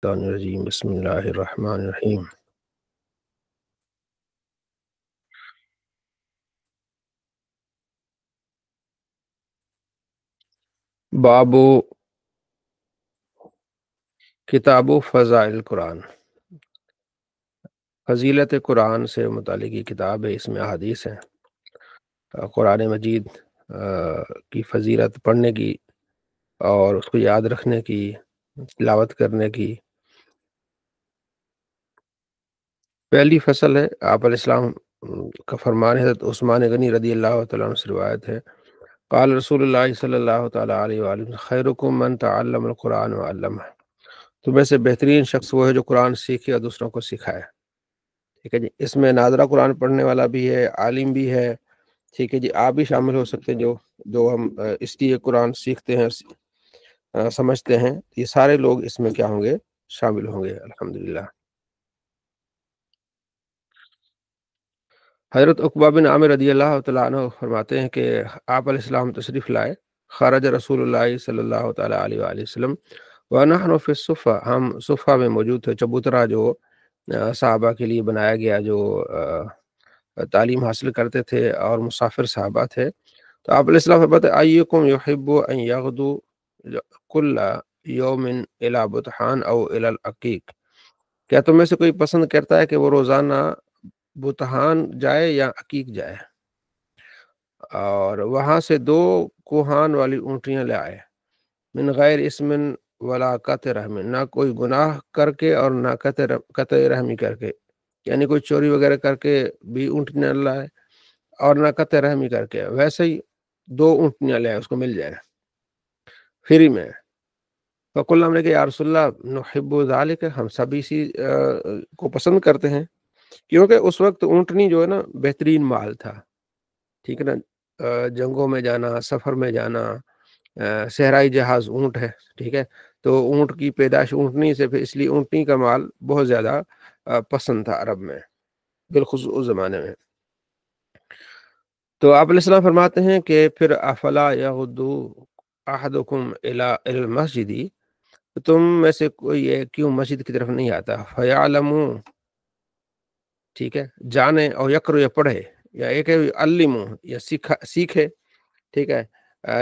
الشیطان الرجیم بسم اللہ الرحمن الرحیم باب کتاب و فضائل قرآن، فضیلت قرآن سے متعلق یہ کتاب ہے۔ اس میں احادیث ہیں قرآن مجید کی فضیلت پڑھنے کی اور اس کو یاد رکھنے کی، تلاوت کرنے کی۔ پہلی فصل ہے، آپ علیہ السلام کا فرمان ہے، حضرت عثمان غنی رضی اللہ تعالیٰ عنہ سے روایت ہے، قال رسول اللہ صلی اللہ تعالیٰ علیہ وآلہ وسلم خیرکم من تعلم القرآن وعلمہ، تو میں سے بہترین شخص وہ ہے جو قرآن سیکھے اور دوسروں کو سکھائے۔ ٹھیک ہے جی، اس میں ناظرہ قرآن پڑھنے والا بھی ہے، عالم بھی ہے۔ ٹھیک ہے جی، آپ بھی شامل ہو سکتے ہیں جو ہم اس لیے قرآن سیکھتے ہیں، سمجھتے ہیں، یہ سارے لوگ اس میں کیا ہوں گے، شامل ہوں گے الحمدللہ۔ حضرت عقبہ بن عامر رضی اللہ تعالیٰ عنہ فرماتے ہیں کہ آپ علیہ السلام تشریف لائے، خرج رسول اللہ صلی اللہ تعالیٰ علیہ وآلہ وسلم ونحن فی الصفہ، ہم صفہ میں موجود تھے، چبوترا جو صحابہ کے لیے بنایا گیا، جو تعلیم حاصل کرتے تھے اور مسافر صحابہ تھے۔ تو آپ علیہ السلام فرماتے ہیں ایکم یحب ان یغدو کل یوم الی بطحان او الی العقیق، کیا تم میں سے کوئی پسند کرتا ہے کہ وہ روزانہ بطحان جائے یا عقیق جائے اور وہاں سے 2 کوہان والی اونٹیاں لے آئے، من غیر اسم ولا قطع رحم، نہ کوئی گناہ کر کے اور نہ قطع رحمی کر کے، یعنی کوئی چوری وغیرہ کر کے بھی اونٹیاں لائے اور نہ قطع رحمی کر کے، ویسے ہی 2 اونٹیاں لے آئے، اس کو مل جائے فری میں۔ فقلنا، ہم نے کہ یا رسول اللہ نحب ذالک، ہم سبھی اسی کو پسند کرتے ہیں، کیونکہ اس وقت اونٹنی جو ہے نا بہترین مال تھا۔ ٹھیک ہے نا، جنگوں میں جانا، سفر میں جانا، صحرائی جہاز اونٹ ہے، ٹھیک ہے، تو اونٹ کی پیدائش اونٹنی سے، پھر اس لیے اونٹنی کا مال بہت زیادہ پسند تھا عرب میں، بالخصوص اس زمانے میں۔ تو آپ علیہ السلام فرماتے ہیں کہ پھر افلا یغدو احدکم الی المسجد، تم میں سے کوئی کیوں مسجد کی طرف نہیں آتا، فیعلم، ٹھیک ہے، جانے، اور یقر، یا پڑھے، یا ایک ہے علم، یا سیکھے، ٹھیک ہے،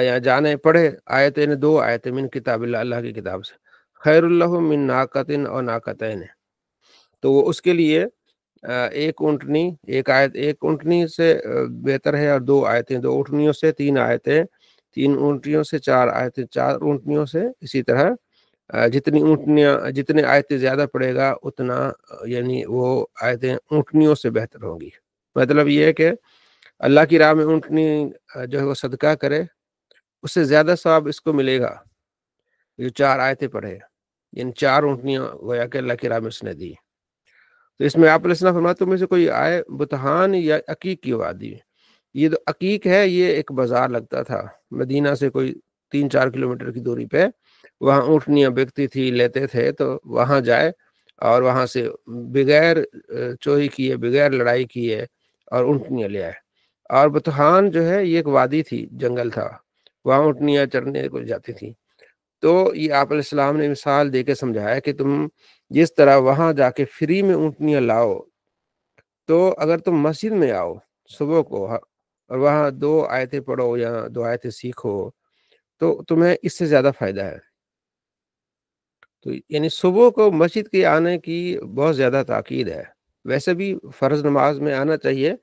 یا جانے پڑھے آیتیں، 2 آیتیں من کتاب اللہ، اللہ کی کتاب سے، خیر اللہ من ناقتن اور ناقتین، تو وہ اس کے لیے ایک اونٹنی، ایک اونٹنی سے بہتر ہے، اور 2 آیتیں، 2 اونٹنیوں سے 3 آیتیں، 3 اونٹنیوں سے 4 آیتیں، 4 اونٹنیوں سے، اسی طرح جتنے آیتیں زیادہ پڑے گا اتنا یعنی وہ آیتیں اونٹنیوں سے بہتر ہوں گی۔ مطلب یہ ہے کہ اللہ کی راہ میں اونٹنی جو ہے وہ صدقہ کرے، اس سے زیادہ ثواب اس کو ملے گا جو 4 آیتیں پڑھے، یعنی 4 اونٹنیاں گویا کہ اللہ کی راہ میں اس نے دی۔ تو اس میں آپ علیہ السلام فرماتے ہیں میں سے کوئی آئے بطحان یا عقیق کی وادی، یہ جو عقیق ہے یہ ایک بازار لگتا تھا مدینہ سے کوئی 3-4 کلومیٹر کی دوری پہ، وہاں اونٹنیاں بکتی تھی، لیتے تھے، تو وہاں جائے اور وہاں سے بغیر چوری کیے، بغیر لڑائی کیے، اور اونٹنیاں لے آئے۔ اور بطحان جو ہے یہ ایک وادی تھی، جنگل تھا، وہاں اونٹنیاں چرنے کو جاتی تھی۔ تو یہ آپ علیہ السلام نے مثال دے کے سمجھایا کہ تم جس طرح وہاں جا کے فری میں اونٹنیاں لاؤ، تو اگر تم مسجد میں آؤ صبح کو اور وہاں 2 آیتیں پڑھو یا 2 آیتیں سیکھو، تو تمہیں اس سے زیادہ فائدہ ہے۔ تو یعنی صبح کو مسجد کے آنے کی بہت زیادہ تاکید ہے، ویسے بھی فرض نماز میں آنا چاہیے،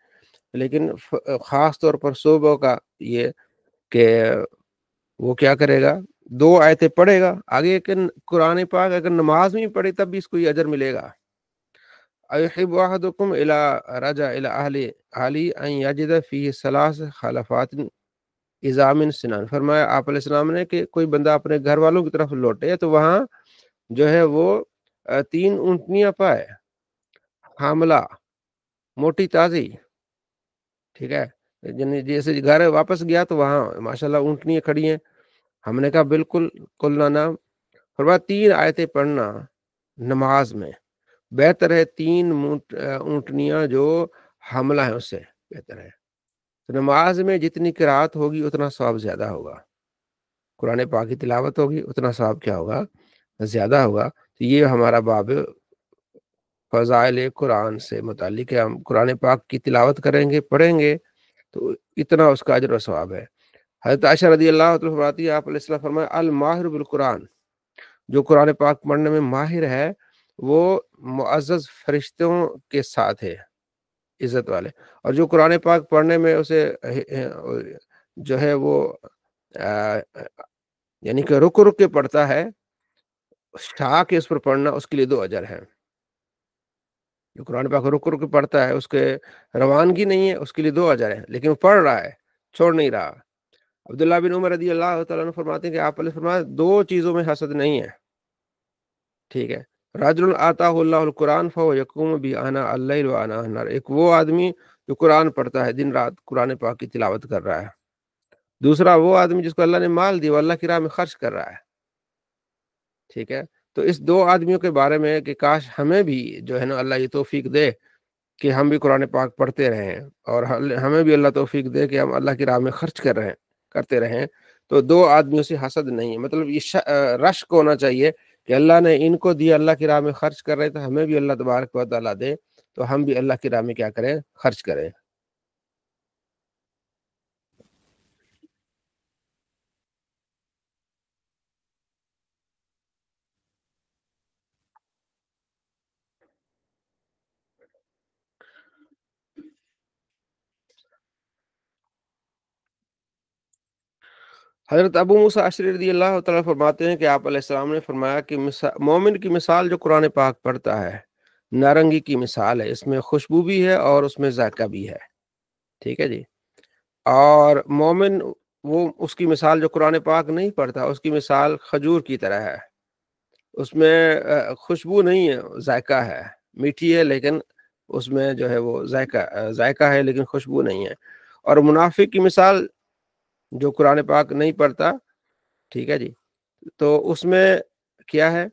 لیکن خاص طور پر صبح کا یہ کہ وہ کیا کرے گا، 2 آیتیں پڑھے گا آگے، کہ قرآن پاک اگر نماز میں پڑھے تب بھی اس کو یہ اجر ملے گا۔ ایحب احدکم الی رجع الی اہلی ان یجد فیہ 3 خلفات اذا من سنان، فرمایا آپ علیہ السلام نے کہ کوئی بندہ اپنے گھر والوں کی طرف لوٹے تو وہاں جو ہے وہ 3 اونٹنیاں پائے، حاملہ، موٹی تازی، ٹھیک ہے، یعنی جیسے گھر واپس گیا تو وہاں ماشاءاللہ اونٹنیاں کھڑی ہیں۔ ہم نے کہا بالکل، قلنا نام، فرمایا 3 آیتیں پڑھنا نماز میں بہتر ہے 3 اونٹنیاں جو حاملہ ہیں اس سے بہتر ہے۔ تو نماز میں جتنی قرات ہوگی اتنا ثواب زیادہ ہوگا، قرآن پاک کی تلاوت ہوگی اتنا ثواب کیا ہوگا، زیادہ ہوگا۔ تو یہ ہمارا باب فضائل قرآن سے متعلق ہے. ہم قرآن پاک کی تلاوت کریں گے، پڑھیں گے، تو اتنا اس کا اجر و ثواب ہے. حضرت عائشہ رضی اللہ عنہا فرماتی ہے، آپ علیہ السلام فرمایا الماہر بالقرآن، جو قرآن پاک پڑھنے میں ماہر ہے وہ معزز فرشتوں کے ساتھ ہے، عزت والے. اور جو قرآن پاک پڑھنے میں اسے جو ہے وہ یعنی کہ رک رک کے پڑھتا ہے، شاہ کے اس پر پڑھنا، اس کے لیے 2 اجر ہیں. جو قرآن پاک رک رک کے پڑھتا ہے، اس کے روانگی نہیں ہے، اس کے لیے 2 اجر ہیں، لیکن وہ پڑھ رہا ہے، چھوڑ نہیں رہا. عبداللہ بن عمر رضی اللہ تعالیٰ عنہ فرماتے ہیں کہ آپ علیہ فرمایا 2 چیزوں میں حسد نہیں ہے. ٹھیک ہے، رجل آتاہ اللہ القرآن فهو یقوم به آناء اللیل و آناء النہار، ایک وہ آدمی جو قرآن پڑھتا ہے، دن رات قرآن پاک کی تلاوت کر رہا ہے. دوسرا وہ آدمی جس کو اللہ نے مال دی، وہ اللہ کی راہ میں خرچ کر رہا ہے. ٹھیک ہے، تو اس 2 آدمیوں کے بارے میں کہ کاش ہمیں بھی جو ہے نا اللہ یہ توفیق دے کہ ہم بھی قرآن پاک پڑھتے رہیں، اور ہمیں بھی اللہ توفیق دے کہ ہم اللہ کی راہ میں خرچ کرتے رہیں. تو 2 آدمیوں سے حسد نہیں ہے. مطلب یہ رشک ہونا چاہیے کہ اللہ نے ان کو دیا، اللہ کی راہ میں خرچ کر رہے، تو ہمیں بھی اللہ تبارک و تعالیٰ دے تو ہم بھی اللہ کی راہ میں کیا کریں، خرچ کریں. حضرت ابو موسیٰ اشعری رضی اللہ تعالیٰ فرماتے ہیں کہ آپ علیہ السلام نے فرمایا کہ مومن کی مثال جو قرآن پاک پڑھتا ہے نارنگی کی مثال ہے، اس میں خوشبو بھی ہے اور اس میں ذائقہ بھی ہے. ٹھیک ہے جی. اور مومن وہ اس کی مثال جو قرآن پاک نہیں پڑھتا، اس کی مثال کھجور کی طرح ہے، اس میں خوشبو نہیں ہے، ذائقہ ہے، میٹھی ہے لیکن اس میں جو ہے وہ ذائقہ ہے لیکن خوشبو نہیں ہے. اور منافق کی مثال جو قرآن پاک نہیں پڑھتا، ٹھیک ہے جی، تو اس میں کیا ہے،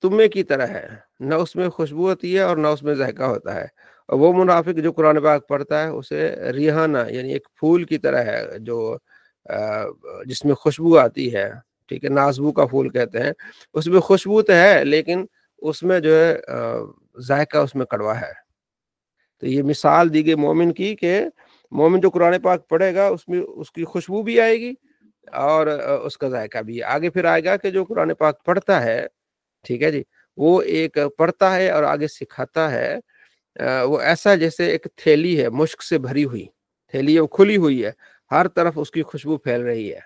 تمے کی طرح ہے، نہ اس میں خوشبو ہوتی ہے اور نہ اس میں ذائقہ ہوتا ہے. اور وہ منافق جو قرآن پاک پڑھتا ہے اسے ریحانہ یعنی ایک پھول کی طرح ہے جو جس میں خوشبو آتی ہے. ٹھیک ہے، نازبو کا پھول کہتے ہیں، اس میں خوشبو تو ہے لیکن اس میں جو ہے ذائقہ اس میں کڑوا ہے. تو یہ مثال دی گئی مومن کی کہ مومن جو قرآن پاک پڑھے گا اس میں اس کی خوشبو بھی آئے گی اور اس کا ذائقہ بھی. آگے پھر آئے گا کہ جو قرآن پاک پڑھتا ہے، ٹھیک ہے جی، وہ ایک پڑھتا ہے اور آگے سکھاتا ہے. وہ ایسا جیسے ایک تھیلی ہے مشک سے بھری ہوئی تھیلی ہے، وہ کھلی ہوئی ہے، ہر طرف اس کی خوشبو پھیل رہی ہے.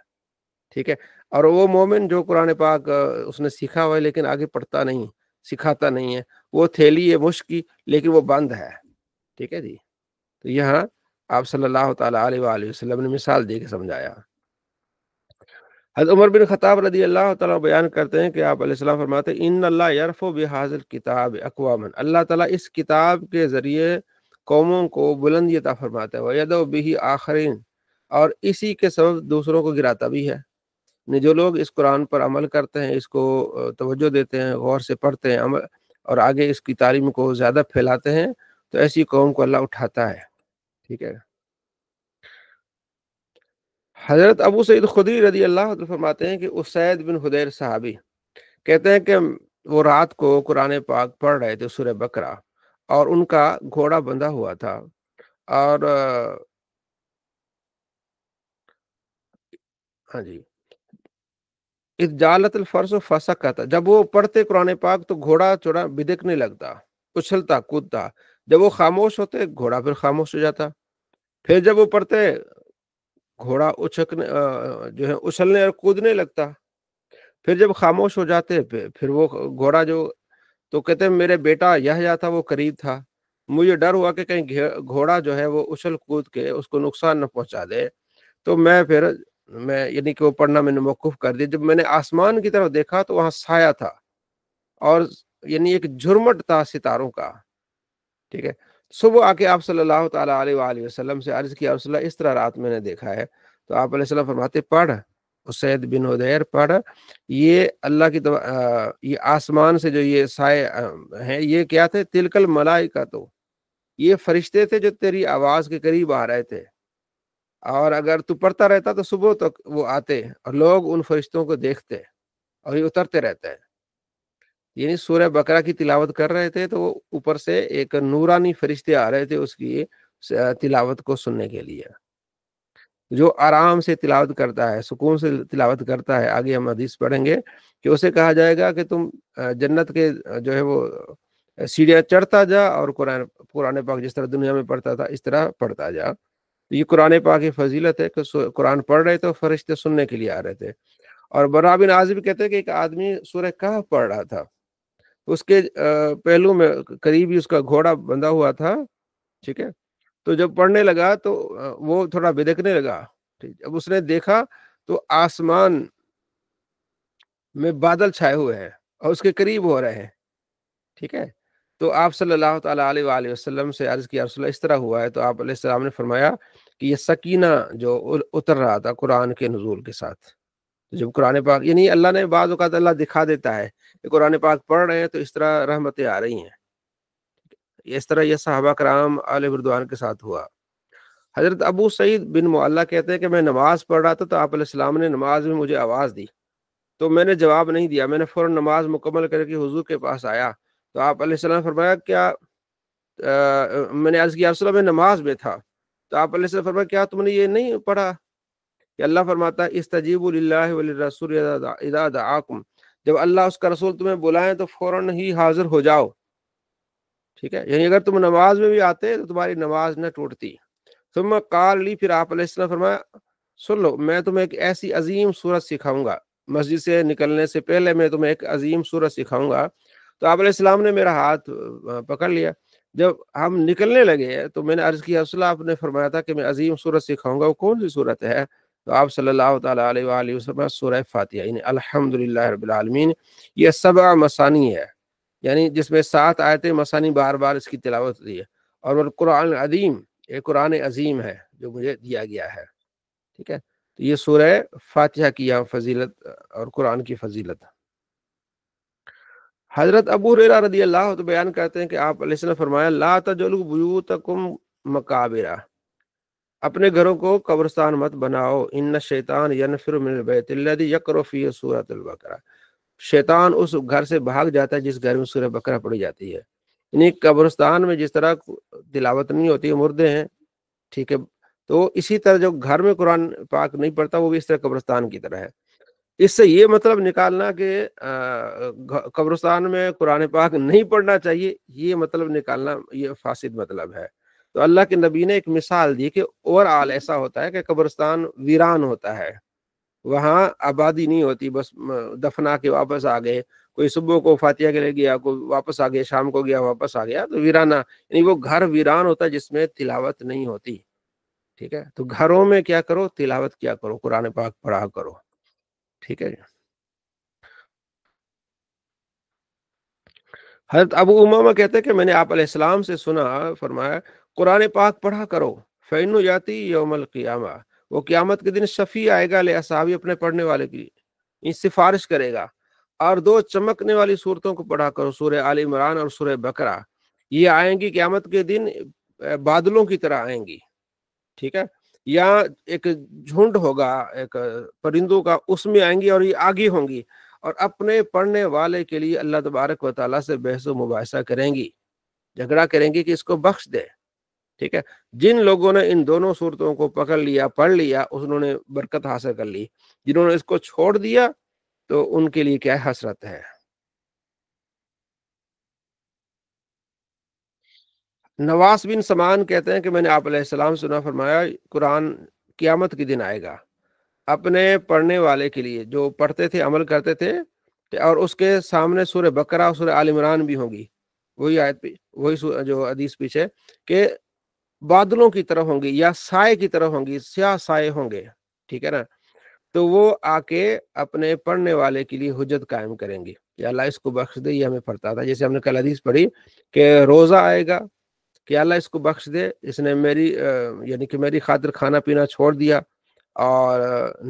ٹھیک ہے، اور وہ مومن جو قرآن پاک اس نے سیکھا ہوا ہے لیکن آگے پڑھتا نہیں، سکھاتا نہیں ہے، وہ تھیلی ہے مشک کی لیکن وہ بند ہے. ٹھیک ہے جی. تو یہاں آپ صلی اللہ تعالیٰ علیہ وآلہ وسلم نے مثال دے کے سمجھایا. حضرت عمر بن خطاب رضی اللہ تعالیٰ بیان کرتے ہیں کہ آپ علیہ السلام فرماتے ہیں ان اللہ یرفع بہذا الکتاب اقواما، اللہ تعالیٰ اس کتاب کے ذریعے قوموں کو بلندی عطا فرماتا ہے، ویدعو بہ آخرین، اور اسی کے سبب دوسروں کو گراتا بھی ہے. جو لوگ اس قرآن پر عمل کرتے ہیں، اس کو توجہ دیتے ہیں، غور سے پڑھتے ہیں، عمل اور آگے اس کی تعلیم کو زیادہ پھیلاتے ہیں، تو ایسی قوم کو اللہ اٹھاتا ہے. ٹھیک ہے. حضرت ابو سعید خدری رضی اللہ عنہ فرماتے ہیں کہ اسید بن حدیر صحابی کہتے ہیں کہ وہ رات کو قرآن پاک پڑھ رہے تھے سورہ بقرہ، اور ان کا گھوڑا بندھا ہوا تھا، اور ہاں جی، اجالت الفرس فسقط، جب وہ پڑھتے قرآن پاک تو گھوڑا چوڑا بدکنے لگتا، اچھلتا کودتا. جب وہ خاموش ہوتے گھوڑا پھر خاموش ہو جاتا. پھر جب وہ پڑھتے گھوڑا اچھکنے جو ہے اچھلنے اور کودنے لگتا. پھر جب خاموش ہو جاتے پھر وہ گھوڑا جو، تو کہتے ہیں میرے بیٹا یحییٰ تھا وہ قریب تھا، مجھے ڈر ہوا کہ کہیں گھوڑا جو ہے وہ اچھل کود کے اس کو نقصان نہ پہنچا دے. تو میں یعنی کہ وہ پڑھنا میں نے موقوف کر دیا. جب میں نے آسمان کی طرف دیکھا تو وہاں سایہ تھا اور یعنی ایک جھرمٹ تھا ستاروں کا. ٹھیک ہے. صبح آ کے آپ صلی اللہ تعالیٰ علیہ وآلہ وسلم سے عرض کیا رسول اللہ اس طرح رات میں نے دیکھا ہے. تو آپ علیہ السلام فرماتے پڑھ اسید بن حدیر پڑھ، یہ اللہ کی یہ آسمان سے جو یہ سائے ہیں یہ کیا تھے، تلک الملائکہ، تو یہ فرشتے تھے جو تیری آواز کے قریب آ رہے تھے، اور اگر تو پڑھتا رہتا تو صبح تک وہ آتے اور لوگ ان فرشتوں کو دیکھتے اور یہ اترتے رہتے ہیں. یعنی سورہ بقرہ کی تلاوت کر رہے تھے تو اوپر سے ایک نورانی فرشتے آ رہے تھے اس کی تلاوت کو سننے کے لیے، جو آرام سے تلاوت کرتا ہے، سکون سے تلاوت کرتا ہے۔ آگے ہم حدیث پڑھیں گے کہ اسے کہا جائے گا کہ تم جنت کے جو ہے وہ سیڑھیاں چڑھتا جا، اور قرآن پاک جس طرح دنیا میں پڑھتا تھا اس طرح پڑھتا جا۔ یہ قرآن پاک کی فضیلت ہے کہ قرآن پڑھ رہے تھے، فرشتے سننے کے لیے آ رہے تھے۔ اور برا بن عازب کہتے ہیں کہ ایک آدمی سورہ کہف پڑھ رہا تھا، اس کے پہلو میں قریب ہی اس کا گھوڑا بندھا ہوا تھا، ٹھیک ہے؟ تو جب پڑھنے لگا تو وہ تھوڑا بدکنے لگا، ٹھیک، اب اس نے دیکھا تو آسمان میں بادل چھائے ہوئے ہیں اور اس کے قریب ہو رہے ہیں، ٹھیک ہے؟ تو آپ صلی اللہ تعالیٰ علیہ وآلہ وسلم سے عرض کیا، رسول اللہ اس طرح ہوا ہے، تو آپ علیہ السلام نے فرمایا کہ یہ سکینہ جو اتر رہا تھا قرآن کے نزول کے ساتھ۔ جب قرآن پاک، یعنی اللہ نے بعض اوقات اللہ دکھا دیتا ہے کہ قرآن پاک پڑھ رہے ہیں تو اس طرح رحمتیں آ رہی ہیں، اس طرح یہ صحابہ کرام علیہ رضوان کے ساتھ ہوا۔ حضرت ابو سعید بن معلہ کہتے ہیں کہ میں نماز پڑھ رہا تھا تو آپ علیہ السلام نے نماز میں مجھے آواز دی، تو میں نے جواب نہیں دیا، میں نے فوراً نماز مکمل کر کے حضور کے پاس آیا، تو آپ علیہ السلام نے فرمایا کیا میں نے عرض کیا رسول اللہ میں نماز میں تھا، تو آپ علیہ السلام نے فرمایا کیا تم نے یہ نہیں پڑھا کہ اللہ فرماتا ہے استجیبوا للہ وللرسول اذا دعاکم، جب اللہ اس کا رسول تمہیں بلائیں تو فوراً ہی حاضر ہو جاؤ، ٹھیک ہے؟ یعنی اگر تم نماز میں بھی آتے تو تمہاری نماز نہ ٹوٹتی۔ ثم قال لی، پھر آپ علیہ السلام فرمایا سن لو، میں تمہیں ایک ایسی عظیم سورت سکھاؤں گا، مسجد سے نکلنے سے پہلے میں تمہیں ایک عظیم سورت سکھاؤں گا۔ تو آپ علیہ السلام نے میرا ہاتھ پکڑ لیا، جب ہم نکلنے لگے تو میں نے عرض کیا رسول اللہ آپ نے فرمایا تھا کہ میں عظیم سورت سکھاؤں گا، وہ کون سی سورت ہے؟ تو آپ صلی اللہ تعالیٰ علیہ وآلہ وسلم سورہ فاتحہ، یعنی الحمدللہ رب العالمین، یہ 7 مثانی ہے، یعنی جس میں 7 آیتیں مثانی بار بار اس کی تلاوت ہوتی ہے، اور وہ قرآن عظیم، ایک قرآن عظیم ہے جو مجھے دیا گیا ہے، ٹھیک ہے؟ تو یہ سورہ فاتحہ کی یہاں فضیلت اور قرآن کی فضیلت۔ حضرت ابو ہریرہ رضی اللہ عنہ بیان کرتے ہیں کہ آپ علیہ السلام فرمایا لا تجعلوا بیوتکم مقابرہ، اپنے گھروں کو قبرستان مت بناؤ، ان الشیطان ینفر من البیت الذی یقرأ فیہ سورۃ البقرہ، شیطان اس گھر سے بھاگ جاتا ہے جس گھر میں سورہ بقرہ پڑھی جاتی ہے۔ یعنی قبرستان میں جس طرح تلاوت نہیں ہوتی ہے، مردے ہیں، ٹھیک ہے، تو اسی طرح جو گھر میں قرآن پاک نہیں پڑھتا وہ بھی اس طرح قبرستان کی طرح ہے۔ اس سے یہ مطلب نکالنا کہ قبرستان میں قرآن پاک نہیں پڑھنا چاہیے، یہ مطلب نکالنا یہ فاسد مطلب ہے۔ تو اللہ کے نبی نے ایک مثال دی کہ اوورآل ایسا ہوتا ہے کہ قبرستان ویران ہوتا ہے، وہاں آبادی نہیں ہوتی، بس دفنا کے واپس آ گئے، کوئی صبح کو فاتحہ کے لیے گیا، کوئی واپس آ گیا، شام کو گیا واپس آ گیا، تو ویرانہ، یعنی وہ گھر ویران ہوتا ہے جس میں تلاوت نہیں ہوتی، ٹھیک ہے؟ تو گھروں میں کیا کرو، تلاوت کیا کرو، قرآن پاک پڑھا کرو، ٹھیک ہے؟ حضرت ابو امامہ کہتے ہیں کہ میں نے آپ علیہ السلام سے سنا، فرمایا قرآن پاک پڑھا کرو، فَإِنُّ یاتی یوم القیامہ، وہ قیامت کے دن شفیع آئے گا لِأَصْحَابِهِ، اپنے پڑھنے والے کی یہ سفارش کرے گا۔ اور 2 چمکنے والی صورتوں کو پڑھا کرو، سورہ آل عمران اور سورہ بقرہ، یہ آئیں گی قیامت کے دن بادلوں کی طرح آئیں گی، ٹھیک ہے؟ یا ایک جھنڈ ہوگا ایک پرندوں کا، اس میں آئیں گی اور یہ آگے ہوں گی، اور اپنے پڑھنے والے کے لیے اللہ تبارک و تعالیٰ سے بحث و مباحثہ کریں گی، جھگڑا کریں گی کہ اس کو بخش دے، ٹھیک ہے؟ جن لوگوں نے ان دونوں صورتوں کو پکڑ لیا، پڑھ لیا، انہوں نے برکت حاصل کر لی، جنہوں نے اس کو چھوڑ دیا تو ان کے لیے کیا حسرت ہے۔ نواس بن سمان کہتے ہیں کہ میں نے آپ علیہ السلام سنا، فرمایا قرآن قیامت کے دن آئے گا اپنے پڑھنے والے کے لیے، جو پڑھتے تھے عمل کرتے تھے، اور اس کے سامنے سورہ بقرہ اور سورہ آل عمران بھی ہوں گی، وہی آیت پہ، وہی جو حدیث پیچھے، کہ بادلوں کی طرح ہوں گی یا سائے کی طرح ہوں گی، سیاہ سائے ہوں گے، ٹھیک ہے نا؟ تو وہ آ کے اپنے پڑھنے والے کے لیے حجت قائم کریں گے کہ اللہ اس کو بخش دے، یہ ہمیں پڑھتا تھا، جیسے ہم نے کل حدیث پڑھی کہ روزہ آئے گا کہ اللہ اس کو بخش دے، اس نے میری یعنی کہ میری خاطر کھانا پینا چھوڑ دیا، اور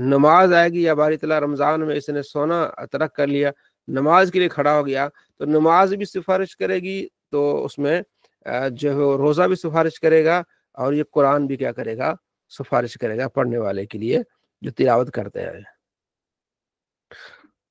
نماز آئے گی، یا باری تعالیٰ رمضان میں اس نے سونا ترک کر لیا، نماز کے لیے کھڑا ہو گیا، تو نماز بھی سفارش کرے گی، تو اس میں جو ہے وہ روزہ بھی سفارش کرے گا، اور یہ قرآن بھی کیا کرے گا، سفارش کرے گا پڑھنے والے کے لیے جو تلاوت کرتے ہیں۔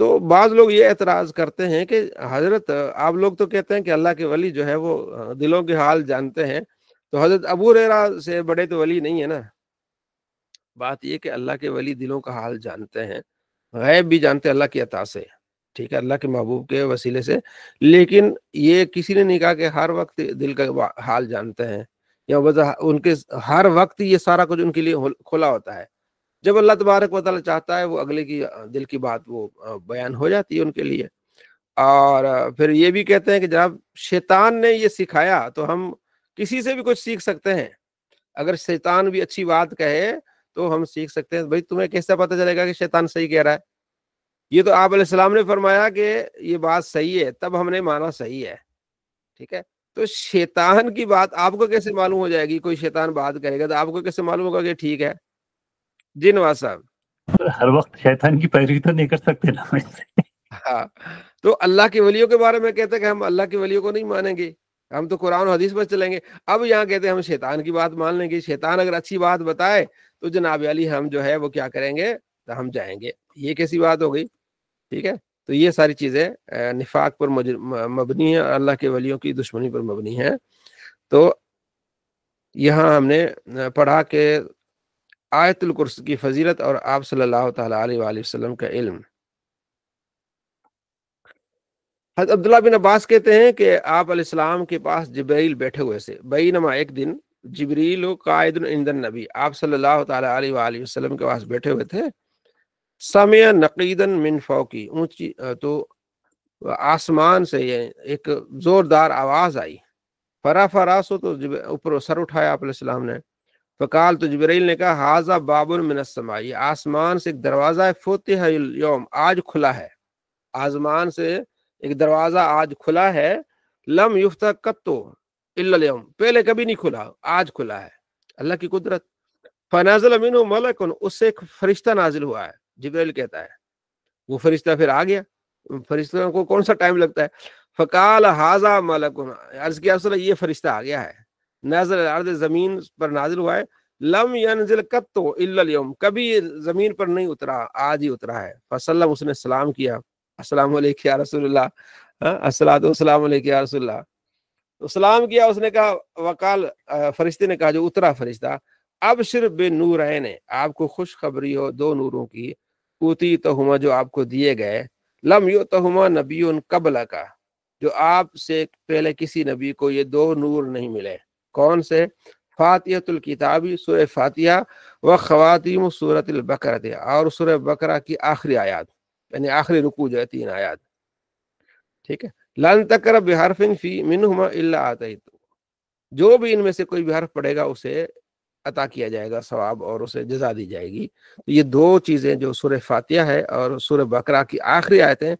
تو بعض لوگ یہ اعتراض کرتے ہیں کہ حضرت آپ لوگ تو کہتے ہیں کہ اللہ کے ولی جو ہے وہ دلوں کے حال جانتے ہیں، تو حضرت ابو ہریرہ سے بڑے تو ولی نہیں ہے نا۔ بات یہ کہ اللہ کے ولی دلوں کا حال جانتے ہیں، غیب بھی جانتے ہیں اللہ کی عطا سے، ٹھیک ہے، اللہ کے محبوب کے وسیلے سے، لیکن یہ کسی نے نہیں کہا کہ ہر وقت دل کا حال جانتے ہیں، یا ان کے ہر وقت یہ سارا کچھ ان کے لیے کھلا ہوتا ہے۔ جب اللہ تبارک و تعالیٰ چاہتا ہے وہ اگلے کی دل کی بات وہ بیان ہو جاتی ہے ان کے لیے۔ اور پھر یہ بھی کہتے ہیں کہ جناب شیطان نے یہ سکھایا تو ہم کسی سے بھی کچھ سیکھ سکتے ہیں، اگر شیطان بھی اچھی بات کہے تو ہم سیکھ سکتے ہیں۔ بھائی تمہیں کیسے پتہ چلے گا کہ شیطان صحیح کہہ رہا ہے؟ یہ تو آپ علیہ السلام نے فرمایا کہ یہ بات صحیح ہے، تب ہم نے مانا صحیح ہے، ٹھیک ہے۔ تو شیطان کی بات آپ کو کیسے معلوم ہو جائے گی؟ کوئی شیطان بات کرے گا تو آپ کو کیسے معلوم ہوگا کہ ٹھیک ہے؟ جی نواز صاحب۔ ہر وقت شیطان کی پیروی تو نہیں کر سکتے نا ویسے۔ ہاں، تو اللہ کے ولیوں کے بارے میں کہتے ہیں کہ ہم اللہ کے ولیوں کو نہیں مانیں گے، ہم تو قرآن و حدیث پر چلیں گے۔ اب یہاں کہتے ہیں ہم شیطان کی بات مان لیں گے، شیطان اگر اچھی بات بتائے تو جناب علی ہم جو ہے وہ کیا کریں گے؟ تو ہم جائیں گے۔ یہ کیسی بات ہو گئی؟ ٹھیک ہے، تو یہ ساری چیزیں نفاق پر مبنی ہیں، اللہ کے ولیوں کی دشمنی پر مبنی ہیں۔ تو یہاں ہم نے پڑھا کہ آیت الکرسی کی فضیلت اور آپ صلی اللہ تعالیٰ علیہ وآلہ وسلم کا علم۔ حضرت عبداللہ بن عباس کہتے ہیں کہ آپ علیہ السلام کے پاس جبریل بیٹھے ہوئے سے، بینما ایک دن جبریل قائد عند النبی، آپ صلی اللہ تعالیٰ علیہ وآلہ وسلم کے پاس بیٹھے ہوئے تھے، سمع نقیدا من فوقی، اونچی تو آسمان سے یہ ایک زوردار آواز آئی، فرفع راسہ، تو اوپر سر اٹھایا آپ علیہ السلام نے، فقال، تو جبریل نے کہا، ھذا باب من السماء، یہ آسمان سے ایک دروازہ ہے، فتح اليوم، آج کھلا ہے، آسمان سے ایک دروازہ آج کھلا ہے، لم یفتح قط الا اليوم، پہلے کبھی نہیں کھلا، آج کھلا ہے، اللہ کی قدرت۔ فنزل منہ ملک، اس سے ایک فرشتہ نازل ہوا ہے، جبریل کہتا ہے، وہ فرشتہ پھر آ گیا، فرشتوں کو کون سا ٹائم لگتا ہے، فقال ھذا ملک، عرض کیا رسول اللہ یہ فرشتہ آ گیا ہے، نازل الارض، زمین پر نازل ہوا ہے، لم ینزل قط الا اليوم، کبھی زمین پر نہیں اترا، آج ہی اترا ہے، فسلم، اس نے سلام کیا، السلام علیکم یا رسول اللہ، الصلاۃ والسلام علیکم یا رسول اللہ، تو سلام کیا، اس نے کہا، وقال، فرشتے نے کہا، جو اترا فرشتہ، ابشر بنورین، آپ کو خوشخبری ہو دو نوروں کی، اوتیتہما، جو آپ کو دیے گئے، لم یؤتہما نبی قبلک، جو آپ سے پہلے کسی نبی کو یہ دو نور نہیں ملے، کون سے؟ فاتحۃ الکتاب، سورہ فاتحہ، و خواتیم سورۃ البقرہ، اور سورہ بقرہ کی آخری آیات، یعنی آخری رکوع جو ہے 3 آیات، ٹھیک ہے، لن تقرب بحرف فی منہما الا آتیت، جو بھی ان میں سے کوئی بھی حرف پڑھے گا اسے عطا کیا جائے گا ثواب، اور اسے جزا دی جائے گی۔ تو یہ دو چیزیں جو سورہ فاتحہ ہے اور سورہ بقرہ کی آخری آیتیں،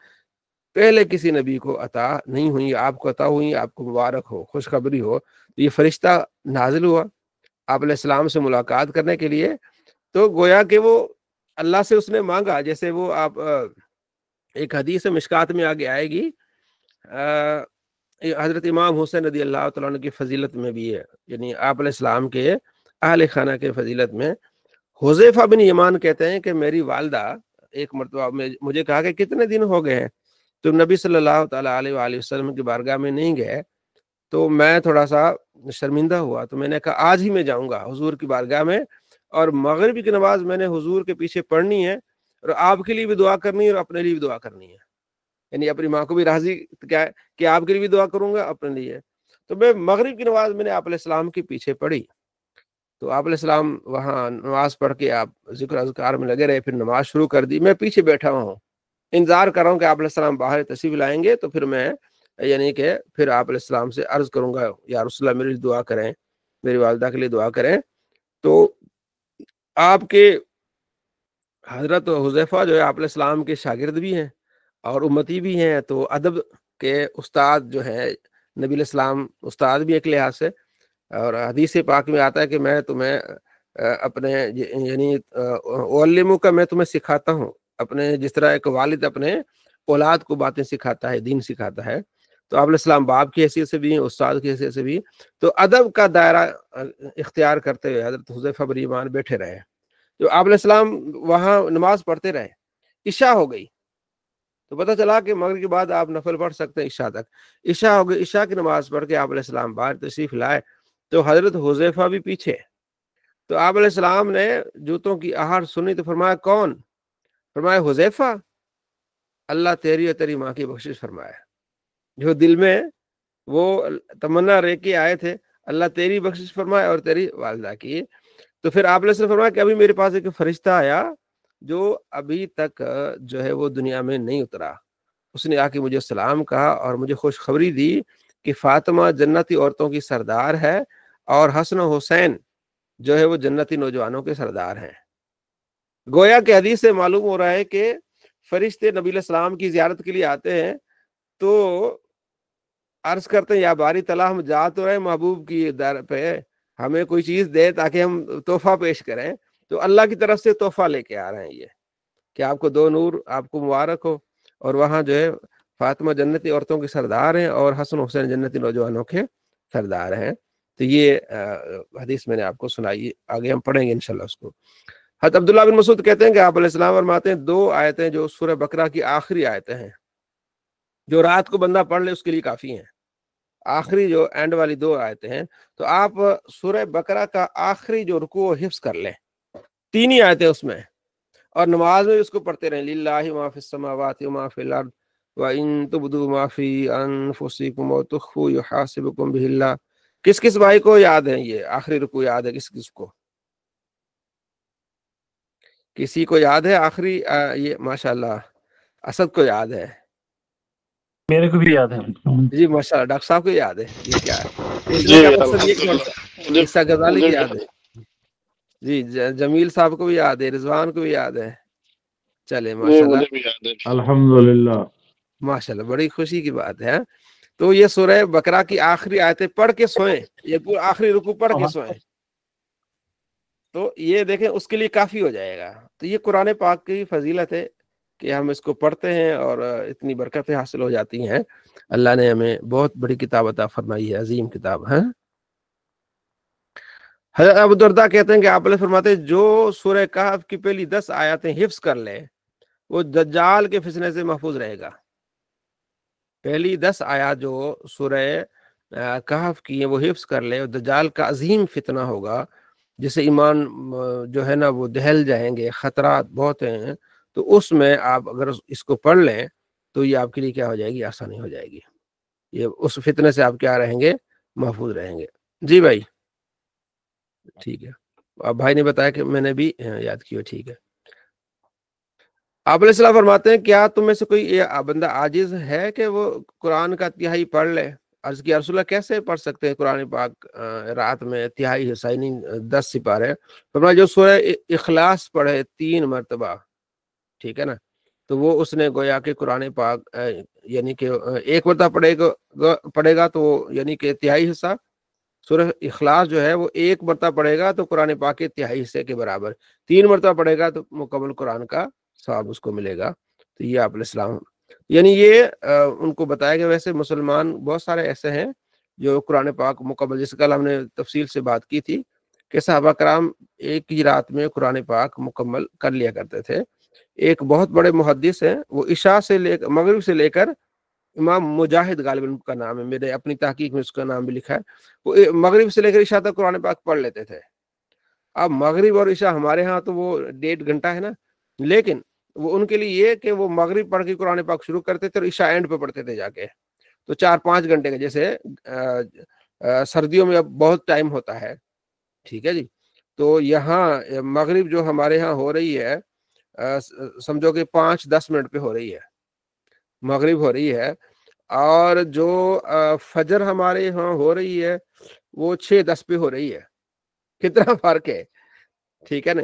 پہلے کسی نبی کو عطا نہیں ہوئی، آپ کو عطا ہوئی، آپ کو مبارک ہو، خوشخبری ہو۔ تو یہ فرشتہ نازل ہوا آپ علیہ السلام سے ملاقات کرنے کے لیے، تو گویا کہ وہ اللہ سے اس نے مانگا، جیسے وہ آپ ایک حدیث مشکات میں آگے آئے گی، حضرت امام حسین رضی اللہ تعالیٰ عنہ کی فضیلت میں بھی ہے، یعنی آپ علیہ السلام کے اہل خانہ کے فضیلت میں، حذیفہ بن یمان کہتے ہیں کہ میری والدہ ایک مرتبہ مجھے کہا کہ کتنے دن ہو گئے ہیں تم نبی صلی اللہ تعالیٰ علیہ وآلہ وسلم کی بارگاہ میں نہیں گئے، تو میں تھوڑا سا شرمندہ ہوا، تو میں نے کہا آج ہی میں جاؤں گا حضور کی بارگاہ میں، اور مغرب کی نماز میں نے حضور کے پیچھے پڑھنی ہے، اور آپ کے لیے بھی دعا کرنی ہے اور اپنے لیے بھی دعا کرنی ہے، یعنی اپنی ماں کو بھی راضی کیا ہے کہ آپ کے لیے بھی دعا کروں گا، اپنے لیے۔ تو میں مغرب کی نماز میں نے آپ علیہ السلام کے پیچھے پڑھی، تو آپ علیہ السلام وہاں نماز پڑھ کے آپ ذکر اذکار میں لگے رہے، پھر نماز شروع کر دی، میں پیچھے بیٹھا ہوں، انتظار کر رہا ہوں کہ آپ علیہ السلام باہر تشریف لائیں گے، تو پھر میں یعنی کہ پھر آپ علیہ السلام سے عرض کروں گا، یا رسول اللہ میرے لیے دعا کریں، میری والدہ کے لیے دعا کریں۔ تو آپ کے حضرت حذیفہ جو ہے آپ علیہ السلام کے شاگرد بھی ہیں اور امتی بھی ہیں، تو ادب کے استاد جو ہے نبی علیہ السلام، استاد بھی ایک لحاظ سے، اور حدیث پاک میں آتا ہے کہ میں تمہیں اپنے یعنی علموں کا، میں تمہیں سکھاتا ہوں، اپنے جس طرح ایک والد اپنے اولاد کو باتیں سکھاتا ہے، دین سکھاتا ہے، تو آپ علیہ السلام باپ کی حیثیت سے بھی ہیں، استاد کی حیثیت سے بھی، تو ادب کا دائرہ اختیار کرتے ہوئے حضرت حذیفہ بن یمان بیٹھے رہے، جو آپ علیہ السلام وہاں نماز پڑھتے رہے، عشاء ہو گئی، تو پتہ چلا کہ مغرب کے بعد آپ نفل پڑھ سکتے ہیں عشاء تک. عشاء ہو گئی، عشاء کی نماز پڑھ کے آپ علیہ السلام باہر تشریف لائے تو حضرت حذیفہ بھی پیچھے. تو آپ علیہ السلام نے جوتوں کی آہٹ سنی تو فرمایا کون؟ فرمایا حذیفہ، اللہ تیری اور تیری ماں کی بخشش فرمائے. جو دل میں وہ تمنا رہ کے آئے تھے، اللہ تیری بخشش فرمائے اور تیری والدہ کی. تو پھر آپ نے فرمایا کہ ابھی میرے پاس ایک فرشتہ آیا جو ابھی تک جو ہے وہ دنیا میں نہیں اترا. اس نے آ کے مجھے سلام کہا اور مجھے خوشخبری دی کہ فاطمہ جنتی عورتوں کی سردار ہے اور حسن و حسین جو ہے وہ جنتی نوجوانوں کے سردار ہیں. گویا کہ حدیث سے معلوم ہو رہا ہے کہ فرشتے نبی علیہ السلام کی زیارت کے لیے آتے ہیں تو عرض کرتے ہیں یا باری تعالیٰ ہم جا تو رہے محبوب کی در پہ، ہمیں کوئی چیز دے تاکہ ہم تحفہ پیش کریں. تو اللہ کی طرف سے تحفہ لے کے آ رہے ہیں یہ کہ آپ کو دو نور، آپ کو مبارک ہو. اور وہاں جو ہے فاطمہ جنتی عورتوں کے سردار ہیں اور حسن حسین جنتی نوجوانوں کے سردار ہیں. تو یہ حدیث میں نے آپ کو سنائی، آگے ہم پڑھیں گے انشاءاللہ اس کو. حضرت عبداللہ بن مسعود کہتے ہیں کہ آپ علیہ السلام فرماتے ہیں 2 آیتیں جو سورہ بقرہ کی آخری آیتیں ہیں، جو رات کو بندہ پڑھ لے اس کے لیے کافی ہیں. آخری جو اینڈ والی 2 آیتیں ہیں، تو آپ سورہ بقرہ کا آخری جو رکوع حفظ کر لیں، 3 ہی آیتیں اس میں، اور نماز میں اس کو پڑھتے رہیں. للہ ما فی السماوات و ما فی الارض وان تبدوا ما فی انفسکم وتخفوا یحاسبکم بہ اللہ. کس کس بھائی کو یاد ہے یہ آخری رکوع؟ یاد ہے کس کس کو؟ کسی کو یاد ہے آخری یہ؟ ماشاءاللہ اسد کو یاد ہے. میرے کو بھی یاد ہے. جی ماشاءاللہ ڈاکٹر صاحب کو یاد ہے. یہ کیا ہے اس میں کا مقصد؟ یہ کون سا؟ عیسیٰ غزالی کو یاد ہے. جی جمیل صاحب کو بھی یاد ہے، رضوان کو بھی یاد ہے. چلے ماشاءاللہ الحمدللہ ماشاءاللہ، بڑی خوشی کی بات ہے. تو یہ سورہ بقرہ کی آخری آیتیں پڑھ کے سوئیں، یہ پورا آخری رکوع پڑھ کے سوئیں، تو یہ دیکھیں اس کے لیے کافی ہو جائے گا. تو یہ قرآن پاک کی فضیلت ہے کہ ہم اس کو پڑھتے ہیں اور اتنی برکتیں حاصل ہو جاتی ہیں. اللہ نے ہمیں بہت بڑی کتاب عطا فرمائی ہے، عظیم کتاب ہے. حضرت ابو درداء کہتے ہیں کہ آپ علیہ فرماتے ہیں جو سورہ کہف کی پہلی 10 آیاتیں حفظ کر لے وہ دجال کے فتنے سے محفوظ رہے گا. پہلی 10 آیات جو سورہ کہف کی ہیں وہ حفظ کر لے، دجال کا عظیم فتنہ ہوگا جس سے ایمان جو ہے نا وہ دہل جائیں گے، خطرات بہت ہیں. تو اس میں آپ اگر اس کو پڑھ لیں تو یہ آپ کے لیے کیا ہو جائے گی؟ آسانی ہو جائے گی. یہ اس فتنے سے آپ کیا رہیں گے؟ محفوظ رہیں گے. جی بھائی ٹھیک ہے. اب بھائی نے بتایا کہ میں نے بھی یاد کیا. ٹھیک ہے. آپ علیہ السلام فرماتے ہیں کیا تم میں سے کوئی بندہ عاجز ہے کہ وہ قرآن کا تہائی پڑھ لے؟ عرض کیا رسول اللہ کیسے پڑھ سکتے ہیں قرآن پاک رات میں تہائی حصہ یعنی 10 سپارے؟ فرمایا جو سورہ اخلاص پڑھے 3 مرتبہ، ٹھیک ہے نا، تو وہ اس نے گویا کہ قرآن پاک یعنی کہ 1 مرتبہ پڑھے گا تو یعنی کہ تہائی حصہ. سورہ اخلاص جو ہے وہ 1 مرتبہ پڑھے گا تو قرآن پاک کے تہائی حصے کے برابر، 3 مرتبہ پڑھے گا تو مکمل قرآن کا ثواب اس کو ملے گا. تو یہ آپ علیہ السلام یعنی یہ ان کو بتایا کہ ویسے مسلمان بہت سارے ایسے ہیں جو قرآن پاک مکمل، جس کل ہم نے تفصیل سے بات کی تھی کہ صحابہ کرام ایک ہی رات میں قرآن پاک مکمل کر لیا کرتے تھے. ایک بہت بڑے محدث ہیں، وہ عشاء سے لے کر مغرب سے لے کر، امام مجاہد غالباً کا نام ہے، میرے اپنی تحقیق میں اس کا نام بھی لکھا ہے، وہ مغرب سے لے کر عشاء تک قرآن پاک پڑھ لیتے تھے. اب مغرب اور عشاء ہمارے ہاں تو وہ 1.5 گھنٹہ ہے نا، لیکن وہ ان کے لیے یہ کہ وہ مغرب پڑھ کے قرآن پاک شروع کرتے تھے اور عشاء اینڈ پہ پڑھتے تھے جا کے. تو 4-5 گھنٹے کا، جیسے سردیوں میں اب بہت ٹائم ہوتا ہے، ٹھیک ہے جی. تو یہاں مغرب جو ہمارے ہاں ہو رہی ہے سمجھو کہ 5-10 منٹ پہ ہو رہی ہے، مغرب ہو رہی ہے، اور جو فجر ہمارے ہاں ہو رہی ہے وہ 6-10 پہ ہو رہی ہے. کتنا فرق ہے، ٹھیک ہے نا.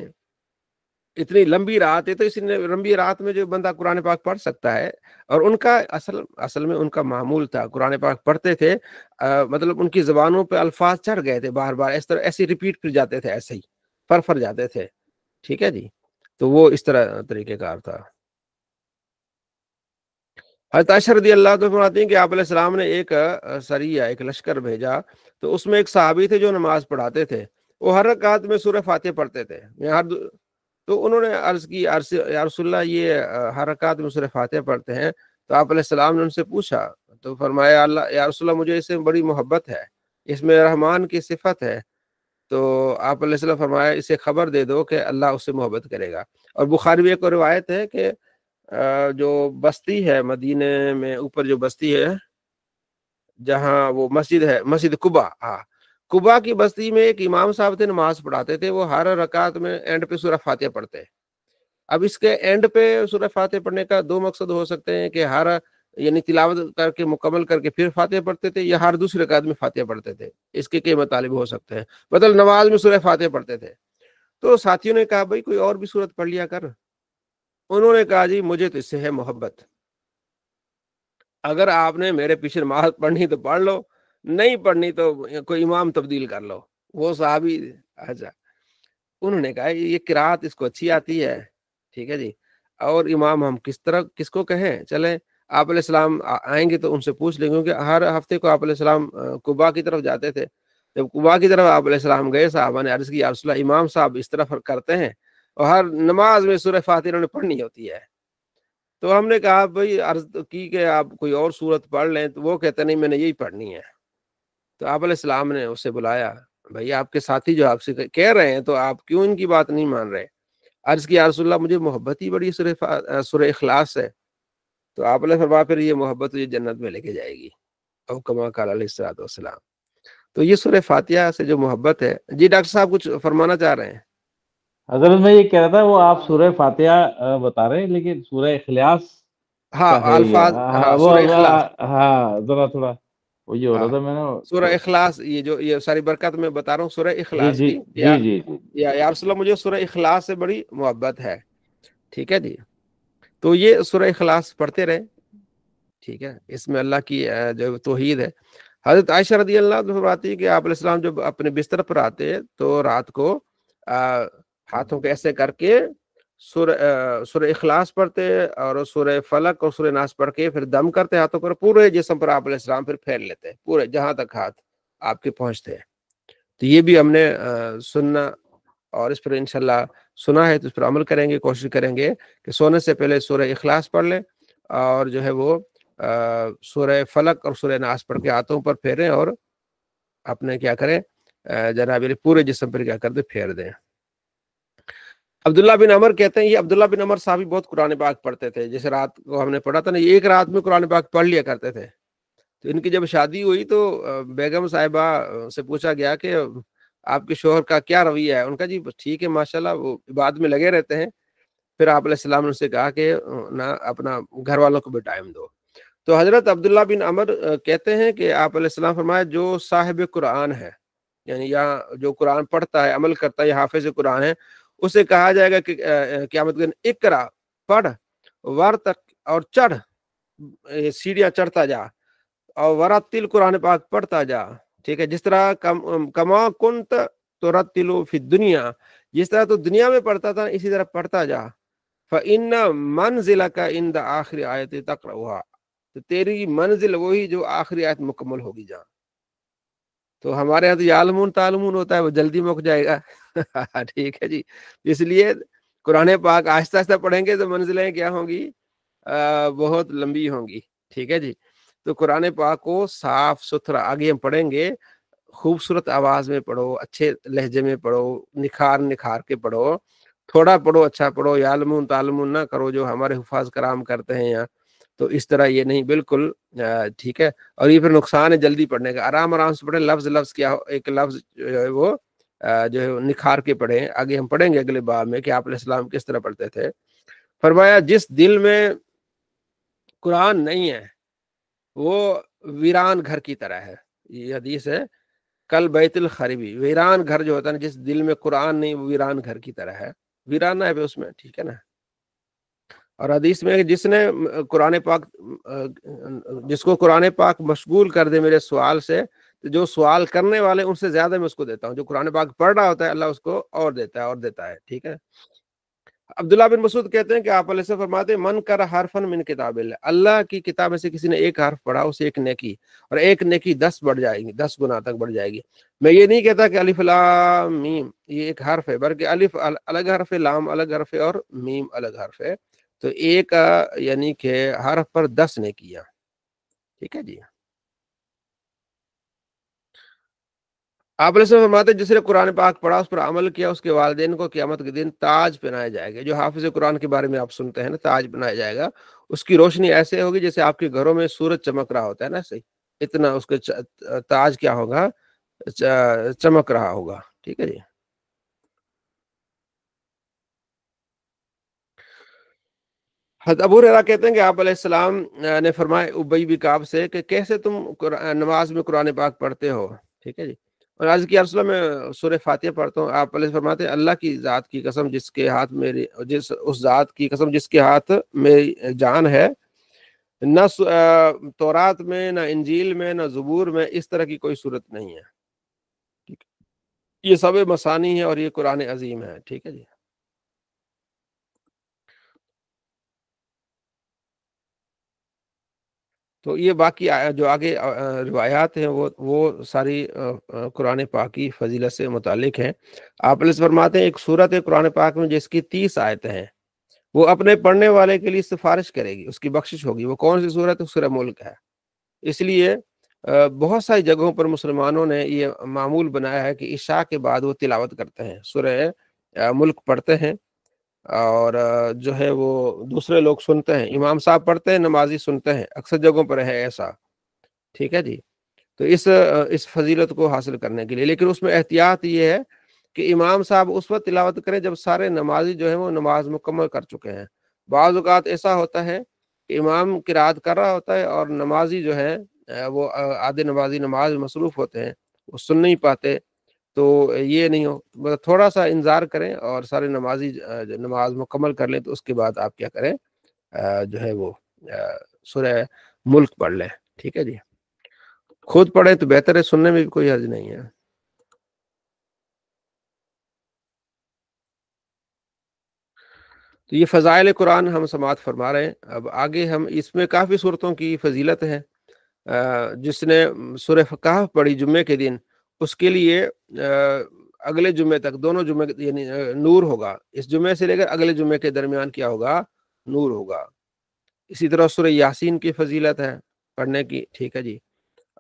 اتنی لمبی رات ہے، تو اس لمبی رات میں جو بندہ قرآن پاک پڑھ سکتا ہے، اور ان کا اصل میں ان کا معمول تھا قرآن پاک پڑھتے تھے، مطلب ان کی زبانوں پہ الفاظ چڑھ گئے تھے بار بار، اس طرح ایسے ریپیٹ کر جاتے تھے، ایسے ہی پھر جاتے تھے، ٹھیک ہے جی. تو وہ اس طرح طریقہ کار تھا. حضرت عائشہ رضی اللہ عنہا فرماتی ہیں کہ آپ علیہ السلام نے ایک سریہ، ایک لشکر بھیجا، تو اس میں ایک صحابی تھے جو نماز پڑھاتے تھے. وہ ہر رکعت میں سورہ فاتحہ پڑھتے تھے. تو انہوں نے عرض کی یا رسول اللہ یہ ہر رکعت میں سورہ فاتحہ پڑھتے ہیں. تو آپ علیہ السلام نے ان سے پوچھا تو فرمایا اللہ یا رسول اللہ مجھے اس سے بڑی محبت ہے، اس میں رحمان کی صفت ہے. تو آپ علیہ السلام فرمایا اسے خبر دے دو کہ اللہ اس سے محبت کرے گا. اور بخاری میں ایک اور روایت ہے کہ جو بستی ہے مدینے میں اوپر جو بستی ہے جہاں وہ مسجد ہے، مسجد قباء، قباء کی بستی میں ایک امام صاحب تھے، نماز پڑھاتے تھے. وہ ہر رکعت میں اینڈ پہ سورہ فاتحہ پڑھتے. اب اس کے اینڈ پہ سورہ فاتحہ پڑھنے کا دو مقصد ہو سکتے ہیں کہ ہر یعنی تلاوت کر کے مکمل کر کے پھر فاتحہ پڑھتے تھے، یا ہر دوسرے رکعت میں فاتحہ پڑھتے تھے. اس کے کئی مطالب ہو سکتے ہیں. مطلب نماز میں سورہ فاتحہ پڑھتے تھے. تو ساتھیوں نے کہا بھائی کوئی اور بھی سورت پڑھ لیا کر. انہوں نے کہا جی مجھے تو اس سے ہے محبت، اگر آپ نے میرے پیچھے نماز پڑھنی تو پڑھ لو، نہیں پڑھنی تو کوئی امام تبدیل کر لو. وہ صحابی اچھا انہوں نے کہا یہ قرات اس کو اچھی آتی ہے، ٹھیک ہے جی، اور امام ہم کس کو کہیں. چلیں آپ علیہ السلام آئیں گے تو ان سے پوچھ لیں گے، کیونکہ ہر ہفتے کو آپ علیہ السلام قباء کی طرف جاتے تھے. جب قباء کی طرف آپ علیہ السلام گئے، صحابہ نے عرض کی یا رسول اللہ امام صاحب اس طرف کرتے ہیں اور ہر نماز میں سورہ فاتحہ انہوں نے پڑھنی ہوتی ہے. تو ہم نے کہا بھائی عرض کی کہ آپ کوئی اور سورت پڑھ لیں. تو وہ کہتے نہیں میں نے یہی پڑھنی ہے. تو آپ علیہ السلام نے اسے بلایا، بھائی آپ کے ساتھی جو آپ سے کہہ رہے ہیں تو آپ کیوں ان کی بات نہیں مان رہے. عرض کی یا رسول اللہ مجھے محبت ہی بڑی سورہ اخلاص ہے. تو آپ نے فرمایا پھر یہ محبت تجھے جنت میں لے کے جائے گی، او کما قال علیہ الصلوۃ والسلام. تو یہ سورہ فاتحہ سے جو محبت ہے. جی ڈاکٹر صاحب کچھ فرمانا چاہ رہے ہیں؟ حضرت میں یہ کہہ رہا تھا وہ آپ سورہ فاتحہ بتا رہے ہیں، لیکن سورہ اخلاص ہاں کا ہے یہ. الفاظ، ہاں وہ سورہ اخلاص، ہاں ذرا تھوڑا وہ یہ ہو رہا ہاں تھا میں نے. سورہ اخلاص، یہ جو یہ ساری برکت میں بتا رہا ہوں سورہ جی اخلاص جی کی. جی جی جی یا رسول اللہ مجھے سورہ اخلاص سے بڑی محبت ہے. ٹھیک ہے جی، تو یہ سورہ اخلاص پڑھتے رہے. ٹھیک ہے، اس میں اللہ کی جو توحید ہے. حضرت عائشہ رضی اللہ عنہا فرماتی ہے کہ آپ علیہ السلام جب اپنے بستر پر آتے تو رات کو ہاتھوں کو ایسے کر کے سورہ اخلاص پڑھتے اور سورہ فلق اور سورہ ناس پڑھ کے پھر دم کرتے ہاتھوں پر، پورے جسم پر آپ علیہ السلام پھر پھیر لیتے پورے جہاں تک ہاتھ آپ کے پہنچتے ہیں. تو یہ بھی ہم نے سننا اور اس پر انشاءاللہ سنا ہے تو اس پر عمل کریں گے. کوشش کریں گے کہ سونے سے پہلے سورہ اخلاص پڑھ لیں اور جو ہے وہ سورہ فلق اور سورہ ناس پڑھ کے ہاتھوں پر پھیریں اور اپنے کیا کریں جناب پورے جسم پر کیا کر دیں پھیر دیں. عبداللہ بن عمر کہتے ہیں، یہ عبداللہ بن عمر صاحب بہت قرآن پاک پڑھتے تھے. جیسے رات کو ہم نے پڑھا تھا نا، یہ ایک رات میں قرآن پاک پڑھ لیا کرتے تھے. تو ان کی جب شادی ہوئی تو بیگم صاحبہ سے پوچھا گیا کہ آپ کے شوہر کا کیا رویہ ہے. ان کا جی ٹھیک ہے ماشاءاللہ، وہ عبادت میں لگے رہتے ہیں. پھر آپ علیہ السلام نے ان سے کہا کہ نہ اپنا گھر والوں کو بھی ٹائم دو. تو حضرت عبداللہ بن عمر کہتے ہیں کہ آپ علیہ السلام فرمایا جو صاحب قرآن ہے، یعنی یا جو قرآن پڑھتا ہے عمل کرتا ہے، یا حافظ قرآن ہے، اسے کہا جائے گا کہ قیامت کے دن اقرا، پڑھ، ورتق اور چڑھ، سیڑھیاں چڑھتا جا، اور ورتل قرآن پاک پڑھتا جا. ٹھیک ہے، جس طرح کما کنت ترتل فی الدنیا، جس طرح تو دنیا میں پڑھتا تھا اسی طرح پڑھتا جا. فإن منزلک عند آخر آیت تقرأها، تو تیری منزل وہی جو آخری آیت مکمل ہوگی جہاں. تو ہمارے یہاں تو یعلمون تعلمون ہوتا ہے، وہ جلدی مک جائے گا. ٹھیک ہے جی، اس لیے قرآن پاک آہستہ آہستہ پڑھیں گے تو منزلیں کیا ہوں گی، بہت لمبی ہوں گی. ٹھیک ہے جی، تو قرآن پاک کو صاف ستھرا آگے ہم پڑھیں گے، خوبصورت آواز میں پڑھو، اچھے لہجے میں پڑھو، نکھار کے پڑھو، تھوڑا پڑھو، اچھا پڑھو. یعلمون تعلمون نہ کرو جو ہمارے حفاظ کرام کرتے ہیں یہاں. تو اس طرح یہ نہیں، بالکل ٹھیک ہے. اور یہ پھر نقصان ہے جلدی پڑھنے کا. آرام آرام سے پڑھیں، لفظ لفظ کیا ایک لفظ جو ہے وہ جو ہے نکھار کے پڑھیں. آگے ہم پڑھیں گے اگلے باب میں کہ آپ علیہ السلام کس طرح پڑھتے تھے. فرمایا جس دل میں قرآن نہیں ہے وہ ویران گھر کی طرح ہے. یہ حدیث ہے، کل بیت الخربی، ویران گھر جو ہوتا ہے نا، جس دل میں قرآن نہیں وہ ویران گھر کی طرح ہے. ویرانہ ہے اس میں، ٹھیک ہے نا. اور حدیث میں جس نے قرآن پاک، جس کو قرآن پاک مشغول کر دے میرے سوال سے، تو جو سوال کرنے والے ان سے زیادہ میں اس کو دیتا ہوں. جو قرآن پاک پڑھ رہا ہوتا ہے اللہ اس کو اور دیتا ہے اور دیتا ہے. ٹھیک ہے، عبداللہ بن مسعود کہتے ہیں کہ آپ علیہ السلام فرماتے ہیں من کر حرفن من کتاب اللہ، اللہ کی کتاب میں سے کسی نے ایک حرف پڑھا اسے ایک نیکی، اور ایک نیکی 10 بڑھ جائے گی، 10 گنا تک بڑھ جائے گی۔ میں یہ نہیں کہتا کہ الف لام میم یہ ایک حرف ہے، بلکہ الف الگ حرف ہے، لام الگ حرف ہے، اور میم الگ حرف ہے، تو ایک یعنی کہ حرف پر 10 نیکیاں، ٹھیک ہے جی۔ آپ علیہ السلام فرماتے ہیں جس نے قرآن پاک پڑھا اس پر عمل کیا اس کے والدین کو قیامت کے دن تاج پہنایا جائے گا۔ جو حافظ قرآن کے بارے میں آپ سنتے ہیں نا، تاج پہنایا جائے گا، اس کی روشنی ایسے ہوگی جیسے آپ کے گھروں میں سورج چمک رہا ہوتا ہے نا، صحیح اتنا اس کے تاج کیا ہوگا، چمک رہا ہوگا، ٹھیک ہے جی۔ حضرت ابو ہریرہ کہتے ہیں کہ آپ علیہ السلام نے فرمایا ابی بن کعب سے کہ کیسے تم نماز میں قرآن پاک پڑھتے ہو، ٹھیک ہے جی، اور عرض کیا رسول اللہ میں سورہ فاتحہ پڑھتا ہوں۔ آپ علیہ فرماتے ہیں اللہ کی ذات کی قسم جس کے ہاتھ میری اس ذات کی قسم جس کے ہاتھ میری جان ہے، نہ تورات میں نہ انجیل میں نہ زبور میں اس طرح کی کوئی صورت نہیں ہے، ٹھیک ہے؟ یہ سب مسانی ہے اور یہ قرآن عظیم ہے، ٹھیک ہے جی۔ تو یہ باقی جو آگے روایات ہیں وہ ساری قرآن پاک کی فضیلت سے متعلق ہیں۔ آپ علیہ فرماتے ہیں ایک صورت ہے قرآن پاک میں جس کی 30 آیتیں ہیں، وہ اپنے پڑھنے والے کے لیے سفارش کرے گی، اس کی بخشش ہوگی۔ وہ کون سی صورت ہے؟ سورہ ملک ہے۔ اس لیے بہت ساری جگہوں پر مسلمانوں نے یہ معمول بنایا ہے کہ عشاء کے بعد وہ تلاوت کرتے ہیں، سورہ ملک پڑھتے ہیں، اور جو ہے وہ دوسرے لوگ سنتے ہیں، امام صاحب پڑھتے ہیں، نمازی سنتے ہیں، اکثر جگہوں پر ہے ایسا، ٹھیک ہے جی۔ تو اس فضیلت کو حاصل کرنے کے لیے، لیکن اس میں احتیاط یہ ہے کہ امام صاحب اس وقت تلاوت کریں جب سارے نمازی جو ہیں وہ نماز مکمل کر چکے ہیں۔ بعض اوقات ایسا ہوتا ہے کہ امام قرات کر رہا ہوتا ہے اور نمازی جو ہے وہ آدھے نمازی نماز میں مصروف ہوتے ہیں، وہ سن نہیں پاتے، تو یہ نہیں ہو، مطلب تھوڑا سا انتظار کریں اور سارے نمازی نماز مکمل کر لیں، تو اس کے بعد آپ کیا کریں، جو ہے وہ سورہ ملک پڑھ لیں، ٹھیک ہے جی۔ خود پڑھیں تو بہتر ہے، سننے میں بھی کوئی حرج نہیں ہے۔ تو یہ فضائل قرآن ہم سماعت فرما رہے ہیں۔ اب آگے ہم اس میں کافی صورتوں کی فضیلت ہے۔ جس نے سورہ کہف پڑھی جمعے کے دن، اس کے لیے اگلے جمعے تک دونوں جمعے یعنی نور ہوگا، اس جمعے سے لے کر اگلے جمعے کے درمیان کیا ہوگا، نور ہوگا۔ اسی طرح سورہ یاسین کی فضیلت ہے پڑھنے کی، ٹھیک ہے جی۔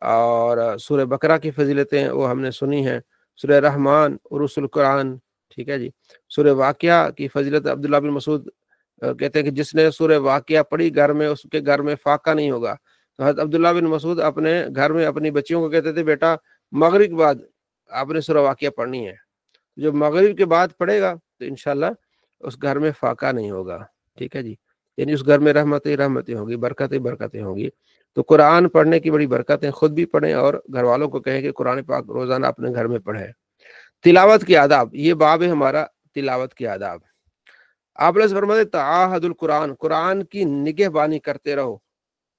اور سورہ بقرہ کی فضیلتیں وہ ہم نے سنی ہیں، سورہ رحمان، عروس القرآن، ٹھیک ہے جی۔ سورہ واقعہ کی فضیلت عبداللہ بن مسعود کہتے ہیں کہ جس نے سورہ واقعہ پڑھی گھر میں، اس کے گھر میں فاقہ نہیں ہوگا۔ تو حضرت عبداللہ بن مسعود اپنے گھر میں اپنی بچیوں کو کہتے تھے بیٹا مغرب کے بعد آپ نے سورہ واقعہ پڑھنی ہے، جو مغرب کے بعد پڑھے گا تو انشاءاللہ اس گھر میں فاقہ نہیں ہوگا، ٹھیک ہے جی۔ یعنی اس گھر میں رحمتیں رحمتیں ہوں گی، برکتیں برکتیں ہوں گی۔ تو قرآن پڑھنے کی بڑی برکت ہے، خود بھی پڑھیں اور گھر والوں کو کہیں کہ قرآن پاک روزانہ اپنے گھر میں پڑھیں۔ تلاوت کی آداب، یہ باب ہے ہمارا تلاوت کی آداب۔ آپ نے فرمایا تعاہد القرآن، قرآن کی نگہبانی کرتے رہو۔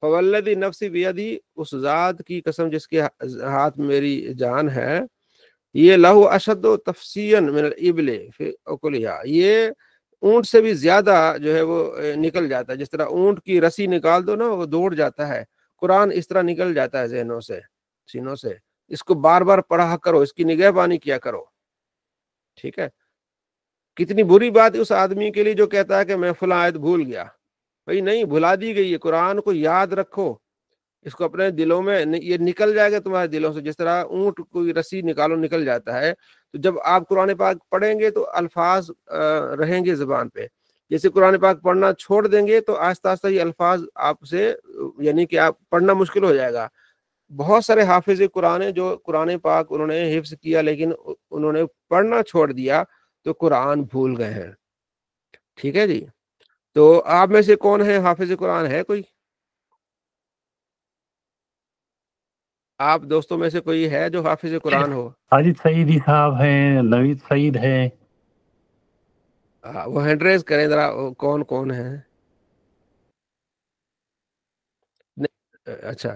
فوالذی نفسی بیدی، اس ذات کی قسم جس کے ہاتھ میری جان ہے، یہ لہو اشد و تفسین من الابل فی عقلہا، یہ اونٹ سے بھی زیادہ جو ہے وہ نکل جاتا ہے، جس طرح اونٹ کی رسی نکال دو نا وہ دوڑ جاتا ہے، قرآن اس طرح نکل جاتا ہے ذہنوں سے، سینوں سے۔ اس کو بار بار پڑھا کرو، اس کی نگہبانی کیا کرو، ٹھیک ہے۔ کتنی بری بات اس آدمی کے لیے جو کہتا ہے کہ میں فلاں آیت بھول گیا، بھائی نہیں بھلا دی گئی ہے، قرآن کو یاد رکھو، اس کو اپنے دلوں میں، یہ نکل جائے گا تمہارے دلوں سے، جس طرح اونٹ کوئی رسی نکالو نکل جاتا ہے۔ تو جب آپ قرآن پاک پڑھیں گے تو الفاظ رہیں گے زبان پہ، جیسے قرآن پاک پڑھنا چھوڑ دیں گے تو آہستہ آہستہ یہ الفاظ آپ سے یعنی کہ آپ پڑھنا مشکل ہو جائے گا۔ بہت سارے حافظ قرآن ہیں جو قرآن پاک انہوں نے حفظ کیا لیکن انہوں نے پڑھنا چھوڑ دیا تو قرآن بھول گئے ہیں، ٹھیک ہے جی۔ تو آپ میں سے کون ہے حافظ قرآن؟ ہے کوئی آپ دوستوں میں سے کوئی ہے جو حافظ قرآن ہو؟ ساجد سعیدی صاحب ہیں، نوید سعید ہے۔ وہ ہینڈ ریز کریں ذرا، کون کون ہے؟ اچھا،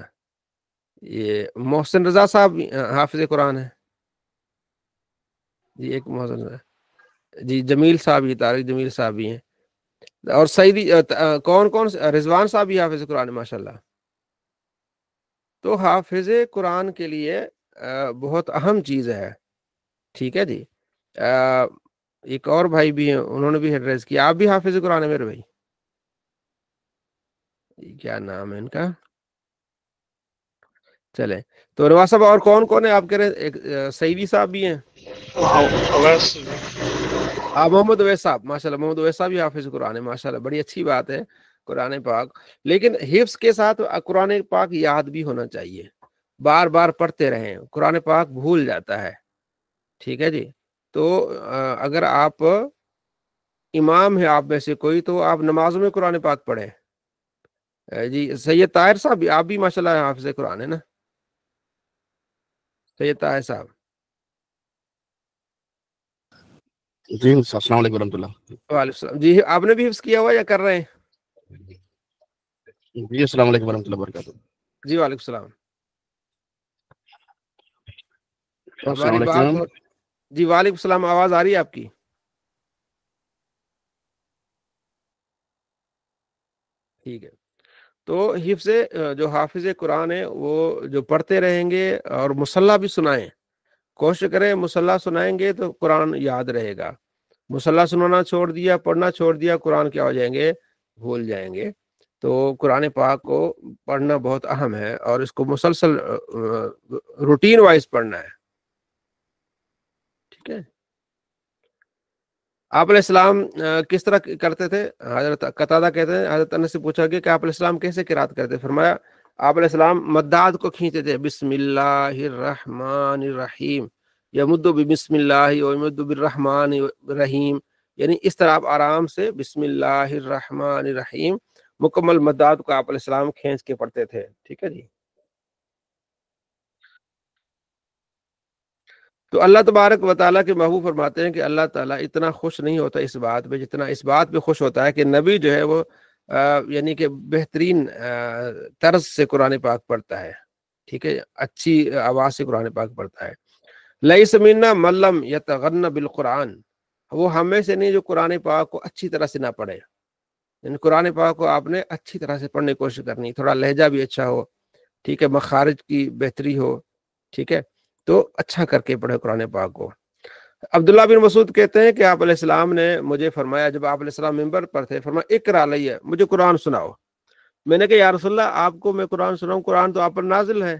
یہ محسن رضا صاحب حافظ قرآن ہے جی، ایک محسن رضا، جی جمیل صاحب بھی، طارق جمیل صاحب بھی ہیں، اور سعیدی کون کون رضوان صاحب بھی حافظ قرآن ماشاءاللہ. تو حافظ قرآن کے لیے بہت اہم چیز ہے. ٹھیک ہے جی. ایک اور بھائی بھی ہیں، انہوں نے بھی ایڈریس کیا. آپ بھی حافظ قرآن ہیں میرے بھائی؟ کیا نام ہے ان کا؟ چلے تو روا صاحب اور کون کون ہے آپ کہہ رہے ہیں؟ ایک سعیدی صاحب بھی ہیں. محمد اویس صاحب ماشاء اللہ، محمد اویس صاحب بھی حافظ قرآن ہے ماشاء اللہ، بڑی اچھی بات ہے. قرآن پاک، لیکن حفظ کے ساتھ قرآن پاک یاد بھی ہونا چاہیے، بار بار پڑھتے رہیں. قرآن پاک بھول جاتا ہے. ٹھیک ہے جی. تو اگر آپ امام ہے آپ میں سے کوئی، تو آپ نمازوں میں قرآن پاک پڑھیں. جی سید طاہر صاحب آپ بھی ماشاء اللہ حافظ قرآن ہے نا؟ سید طاہر صاحب. جی السلام علیکم ورحمۃ اللہ. وعلیکم السلام. جی آپ نے بھی حفظ کیا ہوا یا کر رہے ہیں؟ جی السلام علیکم ورحمۃ اللہ وبرکاتہ. جی وعلیکم السلام. السلام ہماری بات علیکم. جی وعلیکم السلام. آواز آ رہی ہے آپ کی؟ ٹھیک ہے. تو حفظ جو حافظ قرآن ہے وہ جو پڑھتے رہیں گے اور مصلح بھی سنائیں، کوشش کریں مصلح سنائیں گے تو قرآن یاد رہے گا. مصلح سنانا چھوڑ دیا، پڑھنا چھوڑ دیا، قرآن کیا ہو جائیں گے؟ بھول جائیں گے. تو قرآن پاک کو پڑھنا بہت اہم ہے، اور اس کو مسلسل روٹین وائز پڑھنا ہے. ٹھیک ہے. آپ علیہ السلام کس طرح کرتے تھے؟ حضرت قتادہ کہتے ہیں حضرت انس سے پوچھا گیا کہ آپ علیہ السلام کیسے قرات کرتے؟ فرمایا آپ علیہ السلام مداد کو کھینچتے تھے، بسم اللہ الرحمن الرحیم، یمد بسم اللہ ویمد بالرحمن الرحیم، یعنی اس طرح آپ آرام سے بسم اللہ الرحمن الرحیم مکمل مداد کو آپ علیہ السلام کھینچ کے پڑھتے تھے. ٹھیک ہے جی. تو اللہ تبارک و تعالیٰ کے محبوب فرماتے ہیں کہ اللہ تعالیٰ اتنا خوش نہیں ہوتا اس بات پہ جتنا اس بات پہ خوش ہوتا ہے کہ نبی جو ہے وہ یعنی کہ بہترین طرز سے قرآن پاک پڑھتا ہے. ٹھیک ہے. اچھی آواز سے قرآن پاک پڑھتا ہے. لیس منا من لم یتغن بالقرآن، وہ ہمیں سے نہیں جو قرآن پاک کو اچھی طرح سے نہ پڑھے. یعنی قرآن پاک کو آپ نے اچھی طرح سے پڑھنے کی کوشش کرنی، تھوڑا لہجہ بھی اچھا ہو. ٹھیک ہے. مخارج کی بہتری ہو. ٹھیک ہے. تو اچھا کر کے پڑھے قرآن پاک کو. عبداللہ بن مسعود کہتے ہیں کہ آپ علیہ السلام نے مجھے فرمایا، جب آپ علیہ السلام ممبر پر تھے، فرمایا اقرا علیہ، مجھے قرآن سناؤ. میں نے کہا یا رسول اللہ آپ کو میں قرآن سناؤں؟ قرآن تو آپ پر نازل ہے.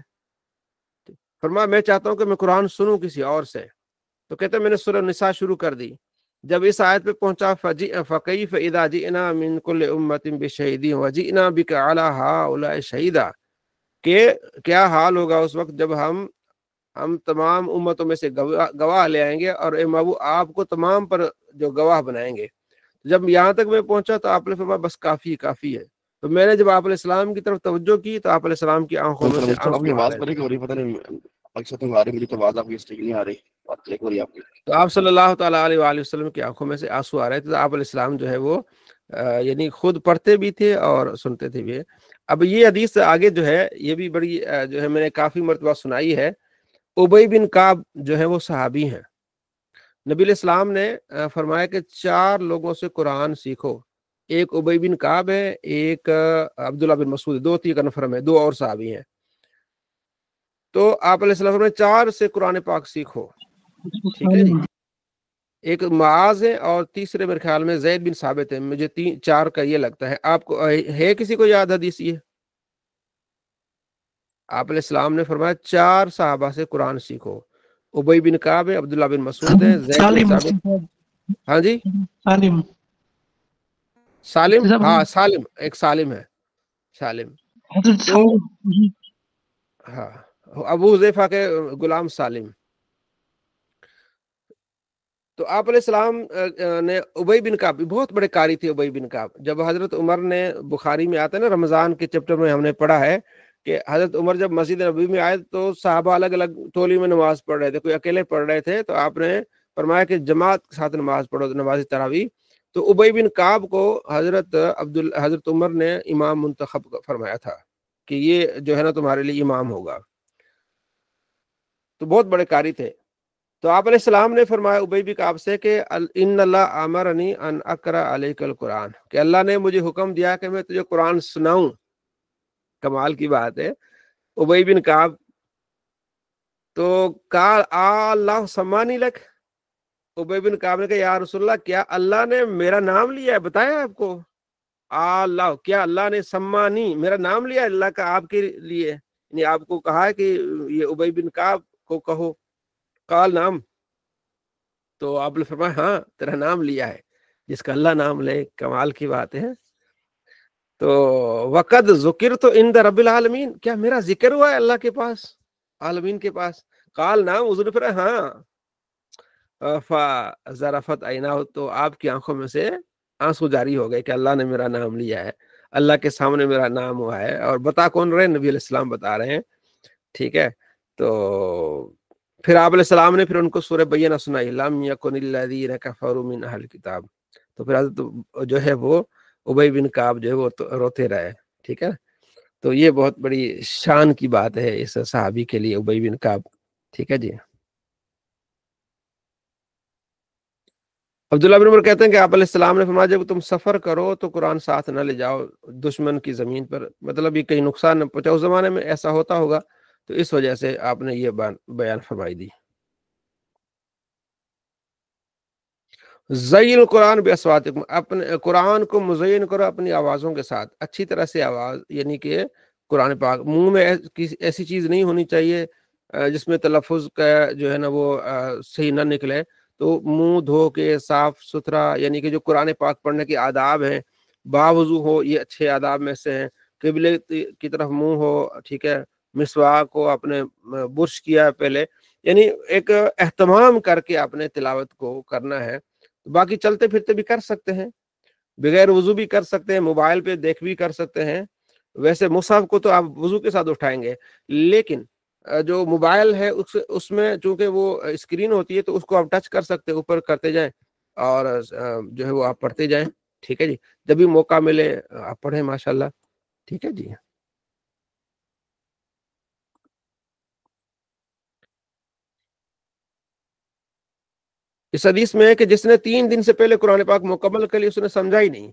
فرمایا میں چاہتا ہوں کہ میں قرآن سنوں کسی اور سے. تو کہتے ہیں میں نے سورہ نساء شروع کر دی. جب اس آیت پہ پہنچا فکیف اذا جئنا من کل امۃ بشہید وجئنا بک علی ہؤلاء شہیدا، کہ کیا حال ہوگا اس وقت جب ہم تمام امتوں میں سے گواہ لے آئیں گے، اور اے محبوب آپ کو تمام پر جو گواہ بنائیں گے. جب یہاں تک میں پہنچا تو آپ نے فرمایا بس کافی ہے. تو میں نے جب آپ علیہ السلام کی طرف توجہ کی تو آپ علیہ السلام کی آنکھوں میں سے آپ کی آنسو آ آواز رہے بڑی تھے. ہو رہی، پتہ نہیں اکثر آ رہی، مجھے تو آواز آپ کی صحیح نہیں آ رہی، بات کلیک ہو رہی آپ کی. تو آپ صلی اللہ تعالیٰ علیہ وآلہ وسلم کی آنکھوں میں سے آنسو آ رہے تھے. تو آپ علیہ السلام جو ہے وہ یعنی خود پڑھتے بھی تھے اور سنتے تھے بھی. اب یہ حدیث آگے جو ہے یہ بھی بڑی جو ہے میں نے کافی مرتبہ سنائی ہے. ابی بن کعب جو ہے وہ صحابی ہیں. نبی علیہ السلام نے فرمایا کہ 4 لوگوں سے قرآن سیکھو. ایک ابی بن کعب ہے، ایک عبداللہ بن مسعود، 2 کنفرم ہے، 2 اور صحابی ہیں. تو آپ علیہ السلام نے 4 سے قرآن پاک سیکھو. ٹھیک ہے جی. ایک معاذ ہے اور تیسرے میرے خیال میں زید بن ثابت ہے. مجھے 4 کا یہ لگتا ہے. آپ کو ہے کسی کو یاد حدیث یہ؟ آپ علیہ السلام نے فرمایا 4 صحابہ سے قرآن سیکھو. ابی بن کعب ہے، عبداللہ بن مسعود ہے، زید بن ثابت. ہاں جی سالم، ہاں سالم، ایک سالم ہے، سالم. تو ہاں ابو حذیفہ کے غلام سالم. تو آپ علیہ السلام نے ابی بن کعب، بہت بڑے قاری تھے ابی بن کعب. جب حضرت عمر نے، بخاری میں آتا ہے نا، رمضان کے چیپٹر میں ہم نے پڑھا ہے کہ حضرت عمر جب مسجد نبوی میں آئے تو صحابہ الگ الگ ٹولی میں نماز پڑھ رہے تھے، کوئی اکیلے پڑھ رہے تھے. تو آپ نے فرمایا کہ جماعت کے ساتھ نماز پڑھو، نماز تراویح. تو ابی بن کعب کو حضرت عمر نے امام منتخب فرمایا تھا کہ یہ جو ہے نا تمہارے لیے امام ہوگا. تو بہت بڑے قاری تھے. تو آپ علیہ السلام نے فرمایا ابی بن کعب سے کہ ان اللہ امرنی ان اقرا علیک القرآن، کہ اللہ نے مجھے حکم دیا کہ میں تجھے قرآن سناؤں۔ کمال کی بات ہے، ابی بن کعب تو قال اللہ سمانی لک، ابی بن کعب نے کہا یا رسول اللہ کیا اللہ نے میرا نام لیا ہے؟ بتایا آپ کو اللہ، کیا اللہ نے سمانی میرا نام لیا اللہ کا آپ کے لیے، یعنی آپ کو کہا ہے کہ یہ ابی بن کعب کو کہو، قال نام، تو آپ نے فرمایا ہاں تیرا نام لیا ہے، جس کا اللہ نام لے کمال کی بات ہے۔ تو وقد ذکر تو عند رب العالمین، کیا میرا ذکر ہوا ہے اللہ کے پاس، عالمین کے پاس؟ قال نام، حضور نے فرمایا ہاں، فظرفت عیناہ، تو آپ کی آنکھوں میں سے آنسو جاری ہو گئے کہ اللہ نے میرا نام لیا ہے، اللہ کے سامنے میرا نام ہوا ہے، اور بتا کون رہے؟ نبی علیہ السلام بتا رہے ہیں، ٹھیک ہے۔ تو پھر آپ علیہ السلام نے پھر ان کو سورہ بینہ سنائی، لم یکن الذین کفروا من اہل الکتاب، تو پھر حضرت جو ہے وہ ابی بن کعب جو ہے وہ روتے رہے، ٹھیک ہے۔ تو یہ بہت بڑی شان کی بات ہے اس صحابی کے لیے، ابی بن کعب، ٹھیک ہے جی۔ عبداللہ بن عمر کہتے ہیں کہ آپ علیہ السلام نے فرمایا جب تم سفر کرو تو قرآن ساتھ نہ لے جاؤ دشمن کی زمین پر، مطلب یہ کہیں نقصان نہ پہنچا، اس زمانے میں ایسا ہوتا ہوگا تو اس وجہ سے آپ نے یہ بیان فرمائی دی۔ زین قرآن باصواتکم، اپنے قرآن کو مزین کرو اپنی آوازوں کے ساتھ، اچھی طرح سے آواز، یعنی کہ قرآن پاک منہ میں ایسی چیز نہیں ہونی چاہیے جس میں تلفظ کا جو ہے نا وہ صحیح نہ نکلے، تو منہ دھو کے صاف ستھرا، یعنی کہ جو قرآن پاک پڑھنے کے آداب ہیں باوضو ہو، یہ اچھے آداب میں سے ہیں، قبلے کی طرف منہ ہو، ٹھیک ہے، مسواک کو اپنے برش کیا پہلے، یعنی ایک اہتمام کر کے اپنے تلاوت کو کرنا ہے۔ باقی چلتے پھرتے بھی کر سکتے ہیں، بغیر وضو بھی کر سکتے ہیں، موبائل پہ دیکھ بھی کر سکتے ہیں، ویسے مصحف کو تو آپ وضو کے ساتھ اٹھائیں گے، لیکن جو موبائل ہے اس میں چونکہ وہ اسکرین ہوتی ہے تو اس کو آپ ٹچ کر سکتے ہیں، اوپر کرتے جائیں اور جو ہے وہ آپ پڑھتے جائیں، ٹھیک ہے جی، جب بھی موقع ملے آپ پڑھیں ماشاءاللہ، ٹھیک ہے جی۔ اس حدیث میں ہے کہ جس نے 3 دن سے پہلے قرآن پاک مکمل کر لی اس نے سمجھا ہی نہیں،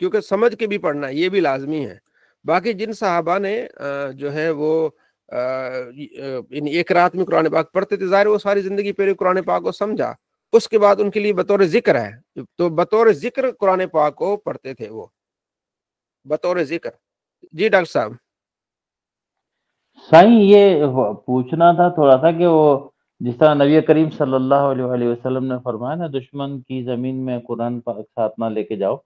کیونکہ سمجھ کے بھی پڑھنا یہ بھی لازمی ہے۔ باقی جن صحابہ نے جو ہے وہ ایک رات میں قرآن پاک پڑھتے تھے، ظاہر وہ ساری زندگی پہلے قرآن پاک کو سمجھا، اس کے بعد ان کے لیے بطور ذکر ہے، تو بطور ذکر قرآن پاک کو پڑھتے تھے وہ، بطور ذکر۔ جی ڈاکٹر صاحب۔ سائیں یہ پوچھنا تھا تھوڑا سا کہ وہ جس طرح نبی کریم صلی اللہ علیہ وآلہ وسلم نے فرمایا نا دشمن کی زمین میں قرآن پاک ساتھ نہ لے کے جاؤ،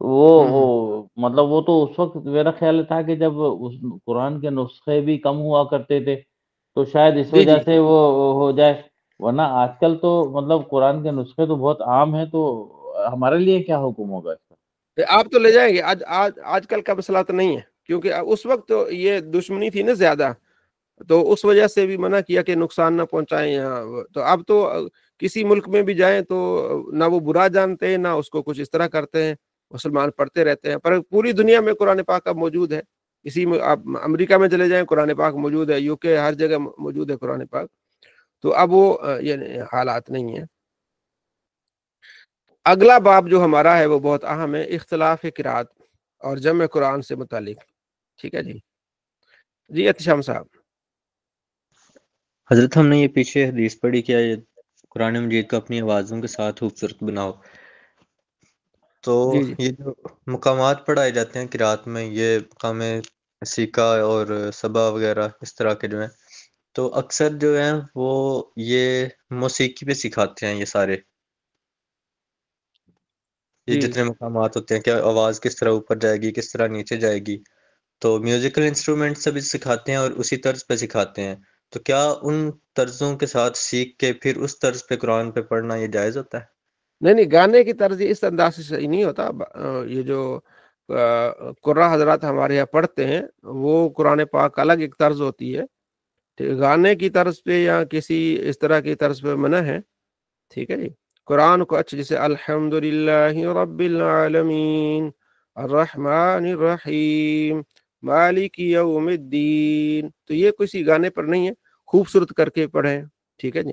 وہ مطلب وہ تو اس وقت میرا خیال تھا کہ جب اس قرآن کے نسخے بھی کم ہوا کرتے تھے تو شاید اس جی وجہ جی، سے وہ ہو جائے، ورنہ آج کل تو مطلب قرآن کے نسخے تو بہت عام ہیں، تو ہمارے لیے کیا حکم ہوگا اس کا؟ آپ تو لے جائیں گے، آج کل کا مسئلہ تو نہیں ہے، کیونکہ اس وقت تو یہ دشمنی تھی نا زیادہ، تو اس وجہ سے بھی منع کیا کہ نقصان نہ پہنچائیں یہاں، تو اب تو کسی ملک میں بھی جائیں تو نہ وہ برا جانتے ہیں نہ اس کو کچھ اس طرح کرتے ہیں، مسلمان پڑھتے رہتے ہیں، پر پوری دنیا میں قرآن پاک اب موجود ہے، کسی میں آپ امریکہ میں چلے جائیں قرآن پاک موجود ہے، UK ہر جگہ موجود ہے قرآن پاک، تو اب وہ یہ حالات نہیں ہیں۔ اگلا باب جو ہمارا ہے وہ بہت اہم ہے، اختلاف قرات اور جمع قرآن سے متعلق، ٹھیک ہے جی۔ جی احتشام صاحب۔ حضرت ہم نے یہ پیچھے حدیث پڑھی کیا یہ قرآن مجید کو اپنی آوازوں کے ساتھ خوبصورت بناؤ، تو جی جی یہ جو مقامات پڑھائے جاتے ہیں قرات میں، یہ مقام سیکا اور سبا وغیرہ اس طرح کے جو ہیں، تو اکثر جو ہیں وہ یہ موسیقی پہ سکھاتے ہیں، یہ سارے یہ جی جتنے مقامات ہوتے ہیں کہ آواز کس طرح اوپر جائے گی کس طرح نیچے جائے گی، تو میوزیکل انسٹرومنٹ سے بھی سکھاتے ہیں اور اسی طرز پہ سکھاتے ہیں، تو کیا ان طرزوں کے ساتھ سیکھ کے پھر اس طرز پہ قرآن پہ پڑھنا یہ جائز ہوتا ہے؟ نہیں، گانے کی طرز اس انداز سے صحیح نہیں ہوتا، یہ جو قرآن حضرات ہمارے یہاں پڑھتے ہیں وہ قرآن پاک الگ ایک طرز ہوتی ہے، گانے کی طرز پہ یا کسی اس طرح کی طرز پہ منع ہے، ٹھیک ہے جی۔ قرآن کو اچھے جیسے الحمدللہ رب العالمین الرحمن الرحیم مالک یوم الدین، تو یہ کسی گانے پر نہیں ہے، خوبصورت کر کے پڑھیں، ٹھیک ہے جی۔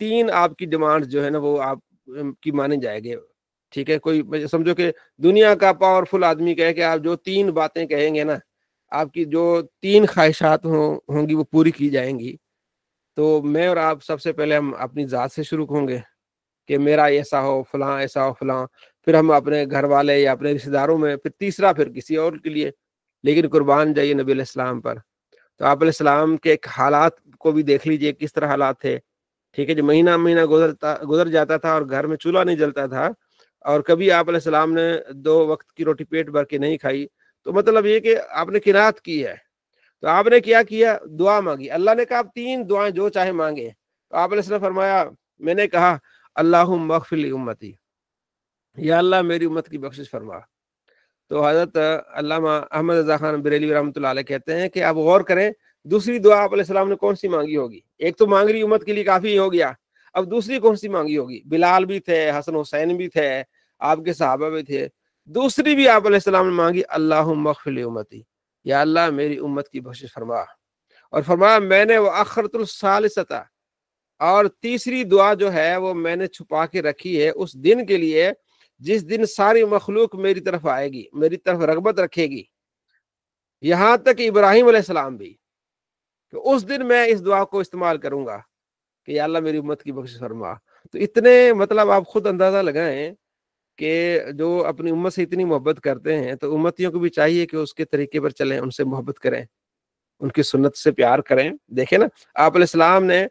3 آپ کی ڈیمانڈ جو ہے نا وہ آپ کی مانی جائے گی. ٹھیک ہے, کوئی سمجھو کہ دنیا کا پاورفل آدمی کہے کہ آپ جو 3 باتیں کہیں گے نا, آپ کی جو 3 خواہشات ہوں گی وہ پوری کی جائیں گی. تو میں اور آپ سب سے پہلے ہم اپنی ذات سے شروع ہوں گے کہ میرا ایسا ہو فلاں, ایسا ہو فلاں, پھر ہم اپنے گھر والے یا اپنے رشتے داروں میں, پھر تیسرا پھر کسی اور کے لیے. لیکن قربان جائیے نبی علیہ السلام پر. تو آپ علیہ السلام کے ایک حالات کو بھی دیکھ لیجئے کس طرح حالات تھے. ٹھیک ہے جی, مہینہ گزر جاتا تھا اور گھر میں چولہا نہیں جلتا تھا, اور کبھی آپ علیہ السلام نے 2 وقت کی روٹی پیٹ بھر کے نہیں کھائی. تو مطلب یہ کہ آپ نے قناعت کی ہے. تو آپ نے کیا دعا مانگی. اللہ نے کہا آپ 3 دعائیں جو چاہے مانگے. تو آپ علیہ السلام فرمایا, میں نے کہا اللہم اغفر لی امتی, یا اللہ میری امت کی بخشش فرما. تو حضرت علامہ احمد رضا خان بریلوی رحمۃ اللہ علیہ کہتے ہیں کہ آپ غور کریں دوسری دعا آپ علیہ السلام نے کون سی مانگی ہوگی. ایک تو مانگ رہی امت کے لیے کافی ہو گیا, اب دوسری کون سی مانگی ہوگی. بلال بھی تھے, حسن حسین بھی تھے, آپ کے صحابہ بھی تھے. دوسری بھی آپ علیہ السلام نے مانگی اللہم اغفر لی امتی, یا اللہ میری امت کی بخشش فرما. اور فرمایا میں نے وَأَخَّرْتُ الثَّالِثَةَ, اور تیسری دعا جو ہے وہ میں نے چھپا کے رکھی ہے اس دن کے لیے جس دن ساری مخلوق میری طرف آئے گی, میری طرف رغبت رکھے گی, یہاں تک ابراہیم علیہ السلام بھی, کہ اس دن میں اس دعا کو استعمال کروں گا کہ یا اللہ میری امت کی بخشش فرما. تو اتنے مطلب آپ خود اندازہ لگائیں کہ جو اپنی امت سے اتنی محبت کرتے ہیں تو امتیوں کو بھی چاہیے کہ اس کے طریقے پر چلیں, ان سے محبت کریں, ان کی سنت سے پیار کریں. دیکھیں نا آپ علیہ السلام نے,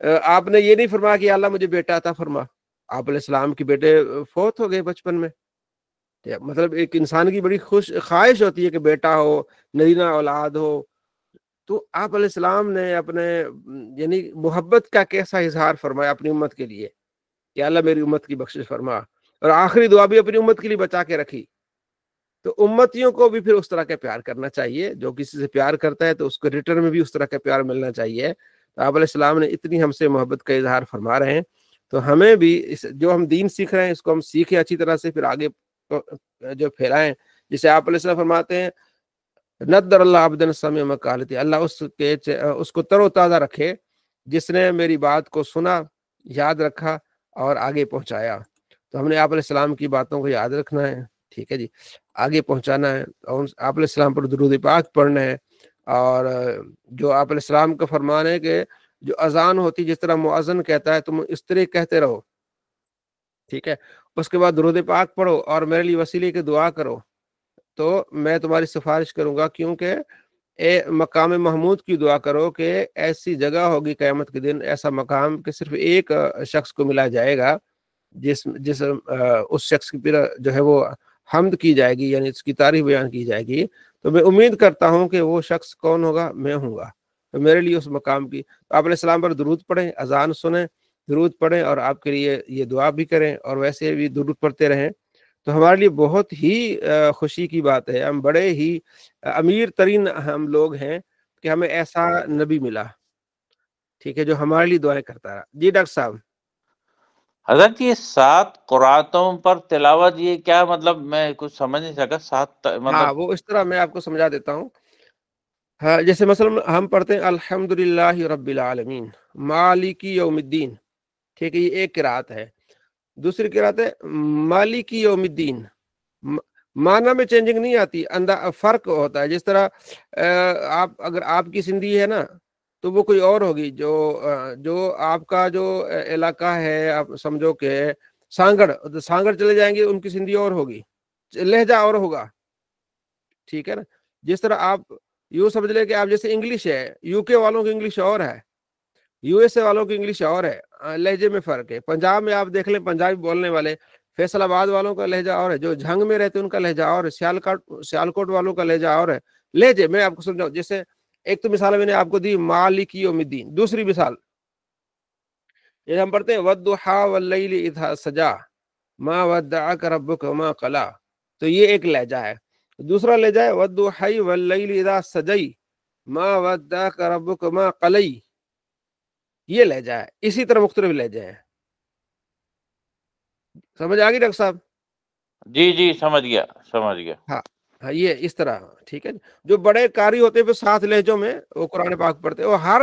آپ نے یہ نہیں فرمایا کہ اللہ مجھے بیٹا عطا فرما. آپ علیہ السلام کے بیٹے فوت ہو گئے بچپن میں. مطلب ایک انسان کی بڑی خواہش ہوتی ہے کہ بیٹا ہو, نرینہ اولاد ہو. تو آپ علیہ السلام نے اپنے یعنی محبت کا کیسا اظہار فرمایا اپنی امت کے لیے کہ اللہ میری امت کی بخشش فرما, اور آخری دعا بھی اپنی امت کے لیے بچا کے رکھی. تو امتیوں کو بھی پھر اس طرح کا پیار کرنا چاہیے. جو کسی سے پیار کرتا ہے تو اس کو ریٹرن میں بھی اس طرح کا پیار ملنا چاہیے. تو آپ علیہ السلام نے اتنی ہم سے محبت کا اظہار فرما رہے ہیں, تو ہمیں بھی جو ہم دین سیکھ رہے ہیں اس کو ہم سیکھیں اچھی طرح سے, پھر آگے جو پھیلائیں. جسے آپ علیہ السلام فرماتے ہیں ندر اللہ عبدن سمع مقالتی, اللہ اس کو تر و تازہ رکھے جس نے میری بات کو سنا, یاد رکھا اور آگے پہنچایا. تو ہم نے آپ علیہ السلام کی باتوں کو یاد رکھنا ہے, ٹھیک ہے جی, آگے پہنچانا ہے, اور آپ علیہ السلام پر درود پاک پڑھنا ہے. اور جو آپ علیہ السلام کا فرمان ہے کہ جو اذان ہوتی جس طرح مؤذن کہتا ہے تم اس طرح کہتے رہو, ٹھیک ہے. اس کے بعد درود پاک پڑھو اور میرے لیے وسیلے کی دعا کرو, تو میں تمہاری سفارش کروں گا. کیونکہ مقام محمود کی دعا کرو کہ ایسی جگہ ہوگی قیامت کے دن, ایسا مقام کہ صرف ایک شخص کو ملا جائے گا جس اس شخص کی پھر جو ہے وہ حمد کی جائے گی, یعنی اس کی تعریف بیان کی جائے گی. تو میں امید کرتا ہوں کہ وہ شخص کون ہوگا, میں ہوں گا. تو میرے لیے اس مقام کی تو آپ علیہ السلام پر درود پڑھیں, اذان سنیں, درود پڑھیں, اور آپ کے لیے یہ دعا بھی کریں, اور ویسے بھی درود پڑھتے رہیں. تو ہمارے لیے بہت ہی خوشی کی بات ہے, ہم بڑے ہی امیر ترین ہم لوگ ہیں کہ ہمیں ایسا نبی ملا, ٹھیک ہے, جو ہمارے لیے دعائیں کرتا رہا. جی ڈاکٹر صاحب. حضرت یہ 7 قراتوں پر تلاوت, یہ کیا مطلب, میں کچھ سمجھ نہیں سکا. 7 ہاں مطلب وہ اس طرح میں آپ کو سمجھا دیتا ہوں. ہاں جیسے مثلا ہم پڑھتے ہیں الحمدللہ رب العالمین مالک یوم الدین, ٹھیک ہے, یہ ایک قرات ہے. دوسری قرات ہے مالک یوم الدین, معنی میں چینجنگ نہیں آتی, فرق ہوتا ہے. جس طرح اگر آپ کی سندھی ہے نا تو وہ کوئی اور ہوگی, جو آپ کا جو علاقہ ہے, آپ سمجھو کہ سانگڑ چلے جائیں گے, ان کی سندھی اور ہوگی, لہجہ اور ہوگا, ٹھیک ہے نا. جس طرح آپ یوں سمجھ لیں کہ آپ جیسے انگلش ہے, یو کے والوں کی انگلش اور ہے, یو ایس اے والوں کی انگلش اور ہے, لہجے میں فرق ہے. پنجاب میں آپ دیکھ لیں پنجابی بولنے والے, فیصل آباد والوں کا لہجہ اور ہے, جو جھنگ میں رہتے ان کا لہجہ اور ہے, سیالکوٹ والوں کا لہجہ اور ہے. لہجے میں آپ کو سمجھاؤں, جیسے ایک تو مثال میں نے آپ کو دی مالک یوم الدین, دوسری مثال یہ ہم پڑھتے ہیں والضحیٰ واللیل اذا سجا ما ودعک ربک وما قلی, تو یہ ایک لہجہ ہے. دوسرا لہجہ ہے والضحیٰ واللیل اذا سجی ما ودعک ربک وما قلی, یہ لہجہ ہے. اسی طرح مختلف لہجے ہیں. سمجھ آ گئی ڈاکٹر صاحب؟ جی سمجھ گیا. ہاں یہ اس طرح, ٹھیک ہے. جو بڑے قاری ہوتے ہیں 7 لہجوں میں وہ قرآن پاک پڑھتے ہیں, اور ہر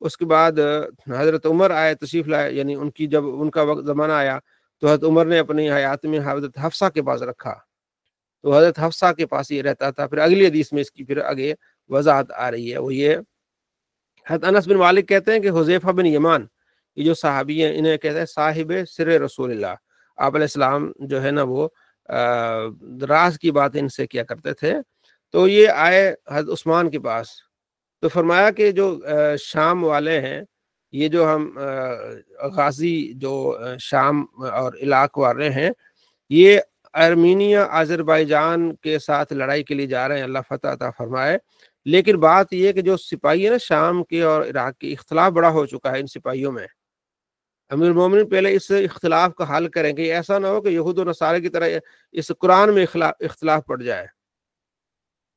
اس کے بعد حضرت عمر آئے، تشریف لائے، یعنی ان کی جب ان کا وقت زمانہ آیا تو حضرت عمر نے اپنی حیات میں حضرت حفصہ کے پاس رکھا، تو حضرت حفصہ کے پاس یہ رہتا تھا۔ پھر اگلی حدیث میں اس کی پھر آگے وضاحت آ رہی ہے، وہ یہ حضرت انس بن مالک کہتے ہیں کہ حذیفہ بن یمان، یہ جو صحابی ہیں، انہیں کہتے ہیں صاحب سر رسول اللہ، آپ علیہ السلام جو ہے نا وہ راز کی بات ان سے کیا کرتے تھے۔ تو یہ آئے حضرت عثمان کے پاس، تو فرمایا کہ جو شام والے ہیں، یہ جو ہم غازی جو شام اور علاق والے ہیں، یہ ارمینیا آذربائیجان کے ساتھ لڑائی کے لیے جا رہے ہیں، اللہ فتح عطا فرمائے۔ لیکن بات یہ کہ جو سپاہی ہے نا شام کے اور عراق کے، اختلاف بڑا ہو چکا ہے ان سپاہیوں میں۔ امیر المومنین پہلے اس اختلاف کا حل کریں کہ ایسا نہ ہو کہ یہود و نصارے کی طرح اس قرآن میں اختلاف پڑ جائے۔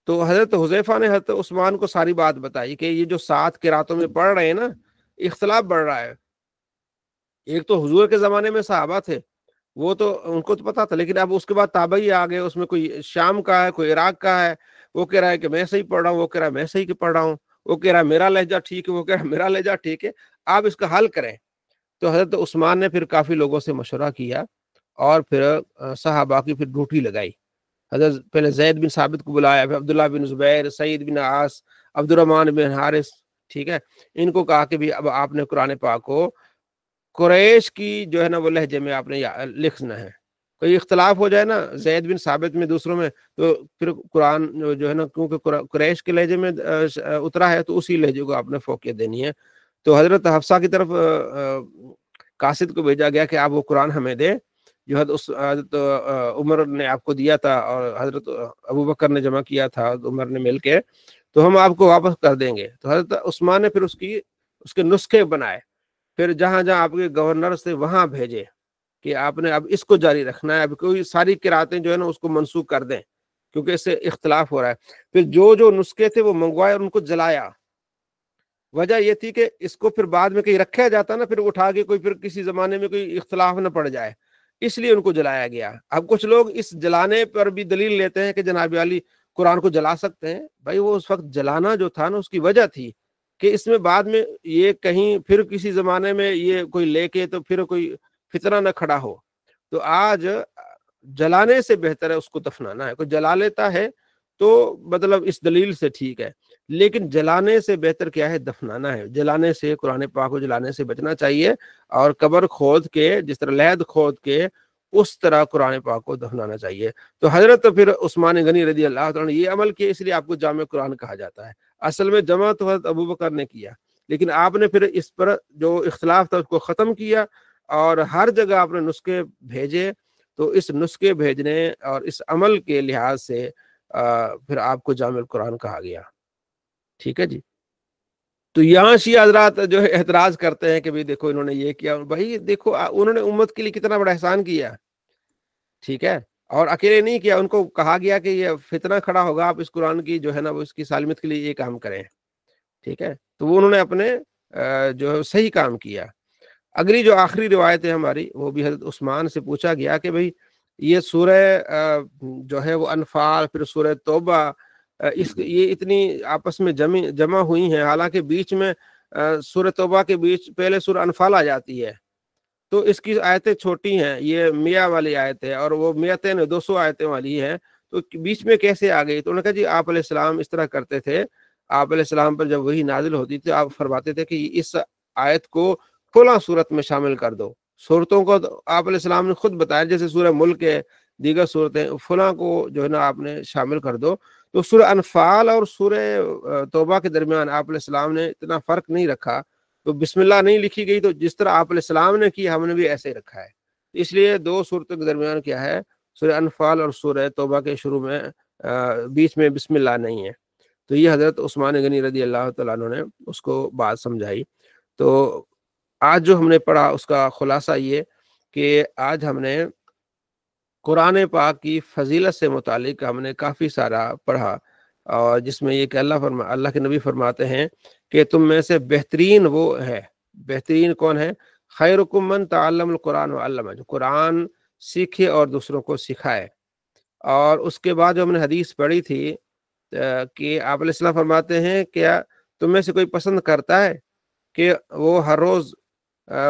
تو حضرت حذیفہ نے حضرت عثمان کو ساری بات بتائی کہ یہ جو 7 قراتوں میں پڑھ رہے ہیں نا، اختلاف بڑھ رہا ہے۔ ایک تو حضور کے زمانے میں صحابہ تھے، وہ تو ان کو تو پتا تھا، لیکن اب اس کے بعد تابعی آ گئے، اس میں کوئی شام کا ہے، کوئی عراق کا ہے، وہ کہہ رہا ہے کہ میں صحیح پڑھ رہا ہوں، وہ کہہ رہا ہے میں صحیح پڑھ رہا ہوں، وہ کہہ رہا ہے میرا لہجہ ٹھیک ہے، وہ کہہ رہا ہے میرا لہجہ ٹھیک ہے، آپ اس کا حل کریں۔ تو حضرت عثمان نے پھر کافی لوگوں سے مشورہ کیا اور پھر صحابہ کی پھر ڈیوٹی لگائی۔ حضرت پہلے زید بن ثابت کو بلایا، پھر عبداللہ بن زبیر، سعید بن عاص، عبد الرحمن بن حارث، ٹھیک ہے، ان کو کہا کہ بھی اب آپ نے قرآن پاک کو قریش کی جو ہے نا وہ لہجے میں آپ نے لکھنا ہے۔ کوئی اختلاف ہو جائے نا زید بن ثابت میں دوسروں میں، تو پھر قرآن جو ہے نا کیونکہ قریش کے لہجے میں اترا ہے تو اسی لہجے کو آپ نے فوقیت دینی ہے۔ تو حضرت حفصہ کی طرف قاصد کو بھیجا گیا کہ آپ وہ قرآن ہمیں دے جو حضرت عمر نے آپ کو دیا تھا اور حضرت ابو بکر نے جمع کیا تھا عمر نے مل کے، تو ہم آپ کو واپس کر دیں گے۔ تو حضرت عثمان نے پھر اس کے نسخے بنائے، پھر جہاں جہاں آپ کے گورنر سے وہاں بھیجے کہ آپ نے اب اس کو جاری رکھنا ہے، اب کوئی ساری قراتیں جو ہے نا اس کو منسوخ کر دیں کیونکہ اس سے اختلاف ہو رہا ہے۔ پھر جو نسخے تھے وہ منگوائے اور ان کو جلایا۔ وجہ یہ تھی کہ اس کو پھر بعد میں کہیں رکھا جاتا نا، پھر اٹھا کے کوئی پھر کسی زمانے میں کوئی اختلاف نہ پڑ جائے، اس لیے ان کو جلایا گیا۔ اب کچھ لوگ اس جلانے پر بھی دلیل لیتے ہیں کہ جناب علی قرآن کو جلا سکتے ہیں۔ بھائی وہ اس وقت جلانا جو تھا نا اس کی وجہ تھی کہ اس میں بعد میں یہ کہیں پھر کسی زمانے میں یہ کوئی لے کے تو پھر کوئی فتنہ نہ کھڑا ہو۔ تو آج جلانے سے بہتر ہے اس کو دفنانا ہے۔ کوئی جلا لیتا ہے تو مطلب اس دلیل سے ٹھیک ہے، لیکن جلانے سے بہتر کیا ہے؟ دفنانا ہے۔ جلانے سے، قرآن پاک کو جلانے سے بچنا چاہیے، اور قبر کھود کے جس طرح لحد کھود کے اس طرح قرآن پاک کو دفنانا چاہیے۔ تو حضرت پھر عثمان غنی رضی اللہ عنہ نے یہ عمل کیا، اس لیے آپ کو جامع قرآن کہا جاتا ہے۔ اصل میں جمع تو حضرت ابو بکر نے کیا، لیکن آپ نے پھر اس پر جو اختلاف تھا اس کو ختم کیا اور ہر جگہ آپ نے نسخے بھیجے۔ تو اس نسخے بھیجنے اور اس عمل کے لحاظ سے پھر آپ کو جامع قرآن کہا گیا۔ ٹھیک ہے جی۔ تو یہاں شیعہ حضرات جو ہے اعتراض کرتے ہیں کہ بھئی دیکھو انہوں نے یہ کیا۔ بھائی دیکھو انہوں نے امت کے لیے کتنا بڑا احسان کیا، ٹھیک ہے، اور اکیلے نہیں کیا، ان کو کہا گیا کہ یہ فتنہ کھڑا ہوگا، آپ اس قرآن کی جو ہے نا وہ اس کی سالمیت کے لیے یہ کام کریں، ٹھیک ہے۔ تو وہ انہوں نے اپنے جو صحیح کام کیا۔ اگلی جو آخری روایت ہے ہماری، وہ بھی حضرت عثمان سے پوچھا گیا کہ بھئی یہ سورہ جو ہے وہ انفال، پھر سورہ توبہ، یہ اتنی آپس میں جمع ہوئی ہیں، حالانکہ بیچ میں سورہ توبہ کے بیچ پہلے سورہ انفال آ جاتی ہے، تو اس کی آیتیں چھوٹی ہیں، یہ 100 والی آیت ہے اور وہ 200 آیتیں والی ہے، تو بیچ میں کیسے آ گئی؟ تو انہوں نے کہا جی آپ علیہ السلام اس طرح کرتے تھے، آپ علیہ السلام پر جب وہی نازل ہوتی تھی آپ فرماتے تھے کہ اس آیت کو فلاں صورت میں شامل کر دو۔ صورتوں کو آپ علیہ السلام نے خود بتایا، جیسے سورہ ملک ہے، دیگر صورتیں، فلاں کو جو ہے نا آپ نے شامل کر دو۔ تو سورہ انفال اور سورہ توبہ کے درمیان آپ علیہ السلام نے اتنا فرق نہیں رکھا، تو بسم اللہ نہیں لکھی گئی، تو جس طرح آپ علیہ السلام نے کی ہم نے بھی ایسے ہی رکھا ہے۔ اس لیے 2 صورتوں کے درمیان کیا ہے؟ سورہ انفال اور سورہ توبہ کے شروع میں بیچ میں بسم اللہ نہیں ہے۔ تو یہ حضرت عثمان غنی رضی اللہ تعالیٰ عنہ نے اس کو بات سمجھائی۔ تو آج جو ہم نے پڑھا اس کا خلاصہ یہ کہ آج ہم نے قرآن پاک کی فضیلت سے متعلق ہم نے کافی سارا پڑھا، اور جس میں یہ کہ اللہ کے نبی فرماتے ہیں کہ تم میں سے بہترین وہ ہے، بہترین کون ہے؟ خیرکم من تعلم القرآن وعلمہ، جو قرآن سیکھے اور دوسروں کو سکھائے۔ اور اس کے بعد جو ہم نے حدیث پڑھی تھی کہ آپ علیہ السلام فرماتے ہیں کیا تم میں سے کوئی پسند کرتا ہے کہ وہ ہر روز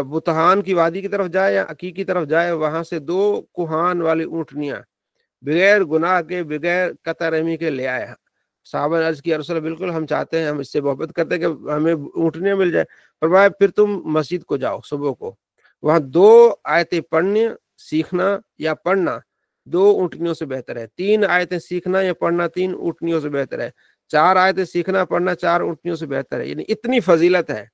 بتہان کی وادی کی طرف جائے یا عقیق کی طرف جائے، وہاں سے 2 کوہان والی اونٹنیاں بغیر گناہ کے، بغیر قطع رحمی کے لے آئے۔ صحابہ نے عرض کیا رسول اللہ بالکل ہم چاہتے ہیں، ہم اس سے محبت کرتے ہیں کہ ہمیں اونٹنیاں مل جائے۔ فرمایا پھر تم مسجد کو جاؤ صبح کو، وہاں 2 آیتیں پڑھنے سیکھنا یا پڑھنا 2 اونٹنیوں سے بہتر ہے، 3 آیتیں سیکھنا یا پڑھنا 3 اونٹنیوں سے بہتر ہے، 4 آیتیں سیکھنا پڑھنا 4 اونٹنیوں سے بہتر ہے۔ یعنی اتنی فضیلت ہے،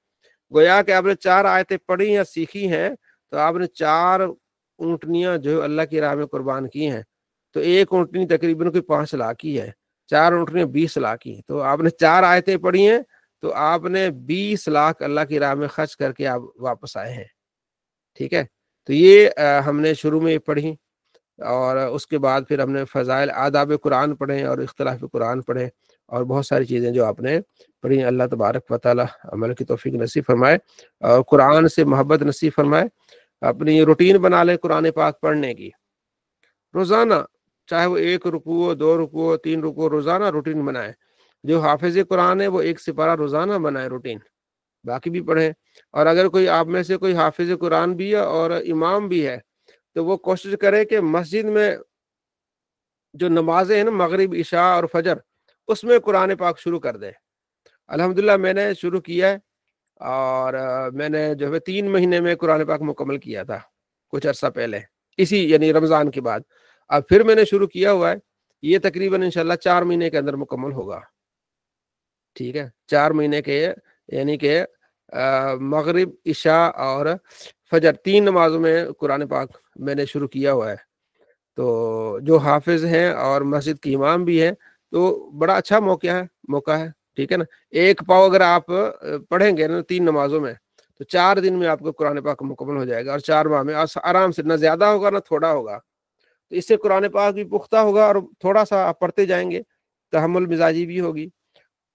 گویا کہ آپ نے 4 آیتیں پڑھی یا سیکھی ہیں تو آپ نے 4 اونٹنیاں جو اللہ کی راہ میں قربان کی ہیں، تو ایک اونٹنی تقریباً کوئی 5 لاکھ کی ہے، 4 اونٹنیاں 20 لاکھ کی، تو آپ نے 4 آیتیں پڑھی ہیں تو آپ نے 20 لاکھ اللہ کی راہ میں خرچ کر کے آپ واپس آئے ہیں۔ ٹھیک ہے، تو یہ ہم نے شروع میں پڑھی، اور اس کے بعد پھر ہم نے فضائل آداب قرآن پڑھے اور اختلاف قرآن پڑھے، اور بہت ساری چیزیں جو آپ نے پڑھی۔ اللہ تبارک و تعالی عمل کی توفیق نصیب فرمائے اور قرآن سے محبت نصیب فرمائے۔ اپنی روٹین بنا لے قرآن پاک پڑھنے کی، روزانہ، چاہے وہ 1 رکوع 2 رکوع 3 رکوع، روزانہ روٹین بنائے۔ جو حافظ قرآن ہے وہ 1 سپارہ روزانہ بنائے روٹین، باقی بھی پڑھیں۔ اور اگر کوئی آپ میں سے کوئی حافظ قرآن بھی ہے اور امام بھی ہے تو وہ کوشش کرے کہ مسجد میں جو نمازیں ہیں نا، مغرب عشاء اور فجر، اس میں قرآن پاک شروع کر دے۔ الحمدللہ میں نے شروع کیا ہے، اور میں نے جو ہے 3 مہینے میں قرآن پاک مکمل کیا تھا کچھ عرصہ پہلے، اسی یعنی رمضان کے بعد۔ اب پھر میں نے شروع کیا ہوا ہے، یہ تقریباً انشاءاللہ 4 مہینے کے اندر مکمل ہوگا۔ ٹھیک ہے، 4 مہینے کے، یعنی کہ مغرب عشاء اور فجر 3 نمازوں میں قرآن پاک میں نے شروع کیا ہوا ہے۔ تو جو حافظ ہیں اور مسجد کے امام بھی ہیں تو بڑا اچھا موقع ہے۔ ٹھیک ہے نا، 1 پاؤ اگر آپ پڑھیں گے نا 3 نمازوں میں تو 4 دن میں آپ کو قرآن پاک مکمل ہو جائے گا، اور 4 ماہ میں آرام سے، نہ زیادہ ہوگا نہ تھوڑا ہوگا۔ تو اس سے قرآن پاک بھی پختہ ہوگا، اور تھوڑا سا آپ پڑھتے جائیں گے، تحمل مزاجی بھی ہوگی۔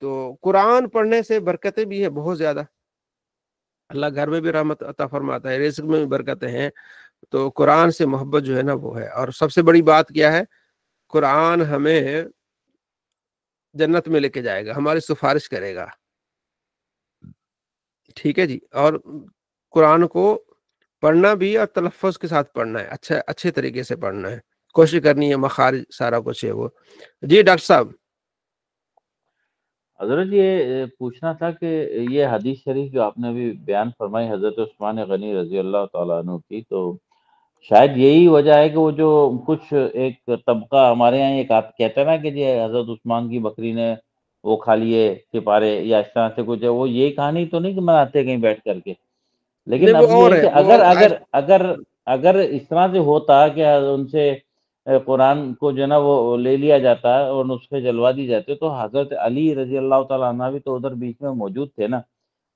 تو قرآن پڑھنے سے برکتیں بھی ہیں بہت زیادہ، اللہ گھر میں بھی رحمت عطا فرماتا ہے، رزق میں بھی برکتیں ہیں۔ تو قرآن سے محبت جو ہے نا وہ ہے، اور سب سے بڑی بات کیا ہے، قرآن ہمیں جنت میں لے کے جائے گا، ہماری سفارش کرے گا۔ ٹھیک ہے جی، اور قرآن کو پڑھنا بھی اور تلفظ کے ساتھ پڑھنا ہے، اچھے طریقے سے پڑھنا ہے، کوشش کرنی ہے، مخارج سارا کچھ ہے وہ۔ جی ڈاکٹر صاحب۔ حضرت یہ پوچھنا تھا کہ یہ حدیث شریف جو آپ نے ابھی بیان فرمائی حضرت عثمان غنی رضی اللہ تعالیٰ عنہ کی، تو شاید یہی وجہ ہے کہ وہ جو کچھ ایک طبقہ ہمارے یہاں یہ کہتا ہے نا کہ جی حضرت عثمان کی بکری نے وہ کھا لیے سپارے، یا اس طرح سے کچھ ہے، وہ یہ کہانی تو نہیں کہ مناتے کہیں بیٹھ کر کے، لیکن اب یہ ہے کہ اگر اس طرح سے ہوتا کہ ان سے قرآن کو جو ہے نا وہ لے لیا جاتا ہے اور نسخے جلوا دی جاتے، تو حضرت علی رضی اللہ تعالیٰ عنہ بھی تو ادھر بیچ میں موجود تھے نا،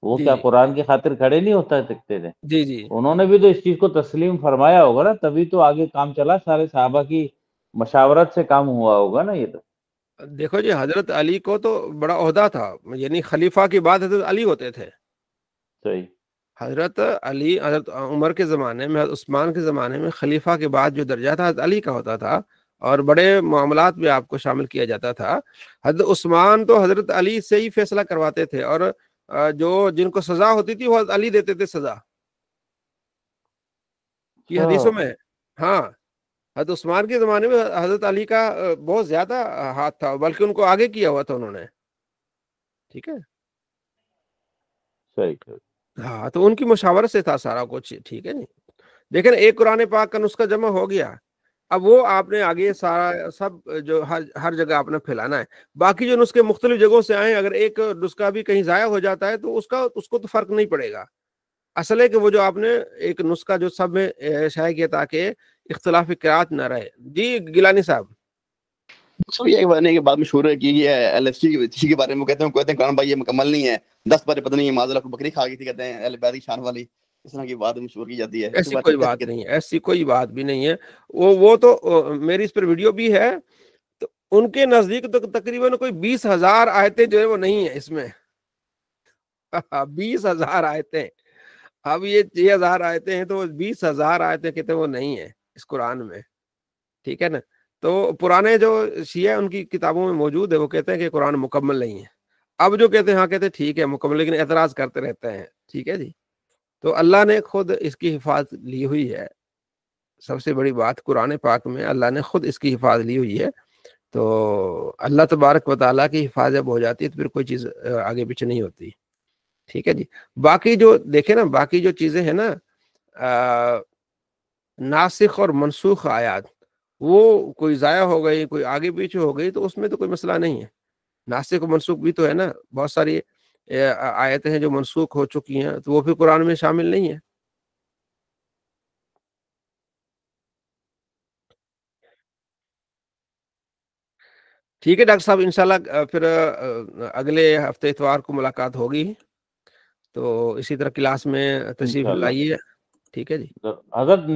وہ کیا قرآن کی خاطر کھڑے نہیں ہوتا سکتے تھے؟ جی انہوں نے بھی تو اس چیز کو تسلیم فرمایا ہوگا نا، تبھی تو آگے کام چلا، سارے صحابہ کی مشاورت سے کام ہوا ہوگا نا یہ تو۔ دیکھو جی، حضرت علی کو تو بڑا عہدہ تھا، یعنی خلیفہ کے بعد حضرت علی ہوتے تھے۔ صحیح۔ حضرت علی، حضرت عمر کے زمانے میں، حضرت عثمان کے زمانے میں خلیفہ کے بعد جو درجہ تھا حضرت علی کا ہوتا تھا، اور بڑے معاملات میں آپ کو شامل کیا جاتا تھا۔ حضرت عثمان تو حضرت علی سے ہی فیصلہ کرواتے تھے، اور جن کو سزا ہوتی تھی وہ حضرت علی دیتے تھے سزا، یہ حدیثوں میں۔ ہاں، حضرت عثمان کے زمانے میں حضرت علی کا بہت زیادہ ہاتھ تھا، بلکہ ان کو آگے کیا ہوا تھا انہوں نے۔ ٹھیک ہے، صحیح۔ ہاں، تو ان کی مشاورت سے تھا سارا کچھ۔ ٹھیک ہے، نہیں دیکھیں ایک قرآن پاک کا نسخہ جمع ہو گیا، اب وہ آپ نے آگے سارا سب جو ہر جگہ آپ نے پھیلانا ہے۔ باقی جو نسخے مختلف جگہوں سے آئیں، اگر ایک نسخہ بھی کہیں ضائع ہو جاتا ہے تو اس کو تو فرق نہیں پڑے گا، اصل ہے کہ وہ جو آپ نے ایک نسخہ جو سب میں شائع کیا تاکہ اختلاف قرات نہ رہے۔ جی گیلانی صاحب۔ یہ بننے کے بعد مشہور ہے کہ یہ LFC کے بارے میں کہتے ہیں قرآن بھائی یہ مکمل نہیں ہے، 10 بارے پتہ نہیں معاذ اللہ کو بکری کھا گئی تھی، کہتے ہیں اہل بیت کی شان والی، اس طرح کی بات مشہور کی جاتی ہے۔ ایسی کوئی بات نہیں ہے، ایسی کوئی بات بھی نہیں ہے، وہ تو میری اس پر ویڈیو بھی ہے۔ تو ان کے نزدیک تو تقریباً کوئی 20,000 آیتیں جو ہے وہ نہیں ہیں اس میں، 20,000 آیتیں۔ اب یہ 6,000 آیتیں ہیں تو 20,000 آیتیں کہتے ہیں وہ نہیں ہیں اس قرآن میں۔ ٹھیک ہے نا، تو پرانے جو شیعہ ان کی کتابوں میں موجود ہے وہ کہتے ہیں کہ قرآن مکمل نہیں ہے۔ اب جو کہتے ہیں ہاں کہتے ہیں ٹھیک ہے مکمل، لیکن اعتراض کرتے رہتے ہیں ٹھیک ہے جی. تو اللہ نے خود اس کی حفاظت لی ہوئی ہے. سب سے بڑی بات قرآن پاک میں اللہ نے خود اس کی حفاظت لی ہوئی ہے. تو اللہ تبارک و تعالیٰ کی حفاظت جب ہو جاتی ہے تو پھر کوئی چیز آگے پیچھے نہیں ہوتی. ٹھیک ہے جی. باقی جو دیکھیں نا، باقی جو چیزیں ہیں نا، ناسخ اور منسوخ آیات، وہ کوئی ضائع ہو گئی، کوئی آگے پیچھے ہو گئی، تو اس میں تو کوئی مسئلہ نہیں ہے. ناسخ و منسوخ بھی تو ہے نا، بہت ساری آیتیں ہیں جو منسوخ ہو چکی ہیں، تو وہ بھی قرآن میں شامل نہیں ہے. ٹھیک ہے ڈاکٹر صاحب، انشاءاللہ پھر اگلے ہفتے اتوار کو ملاقات ہوگی. تو اسی طرح کلاس میں تشریف انشاءاللہ. لائیے. ٹھیک ہے جی. حضرت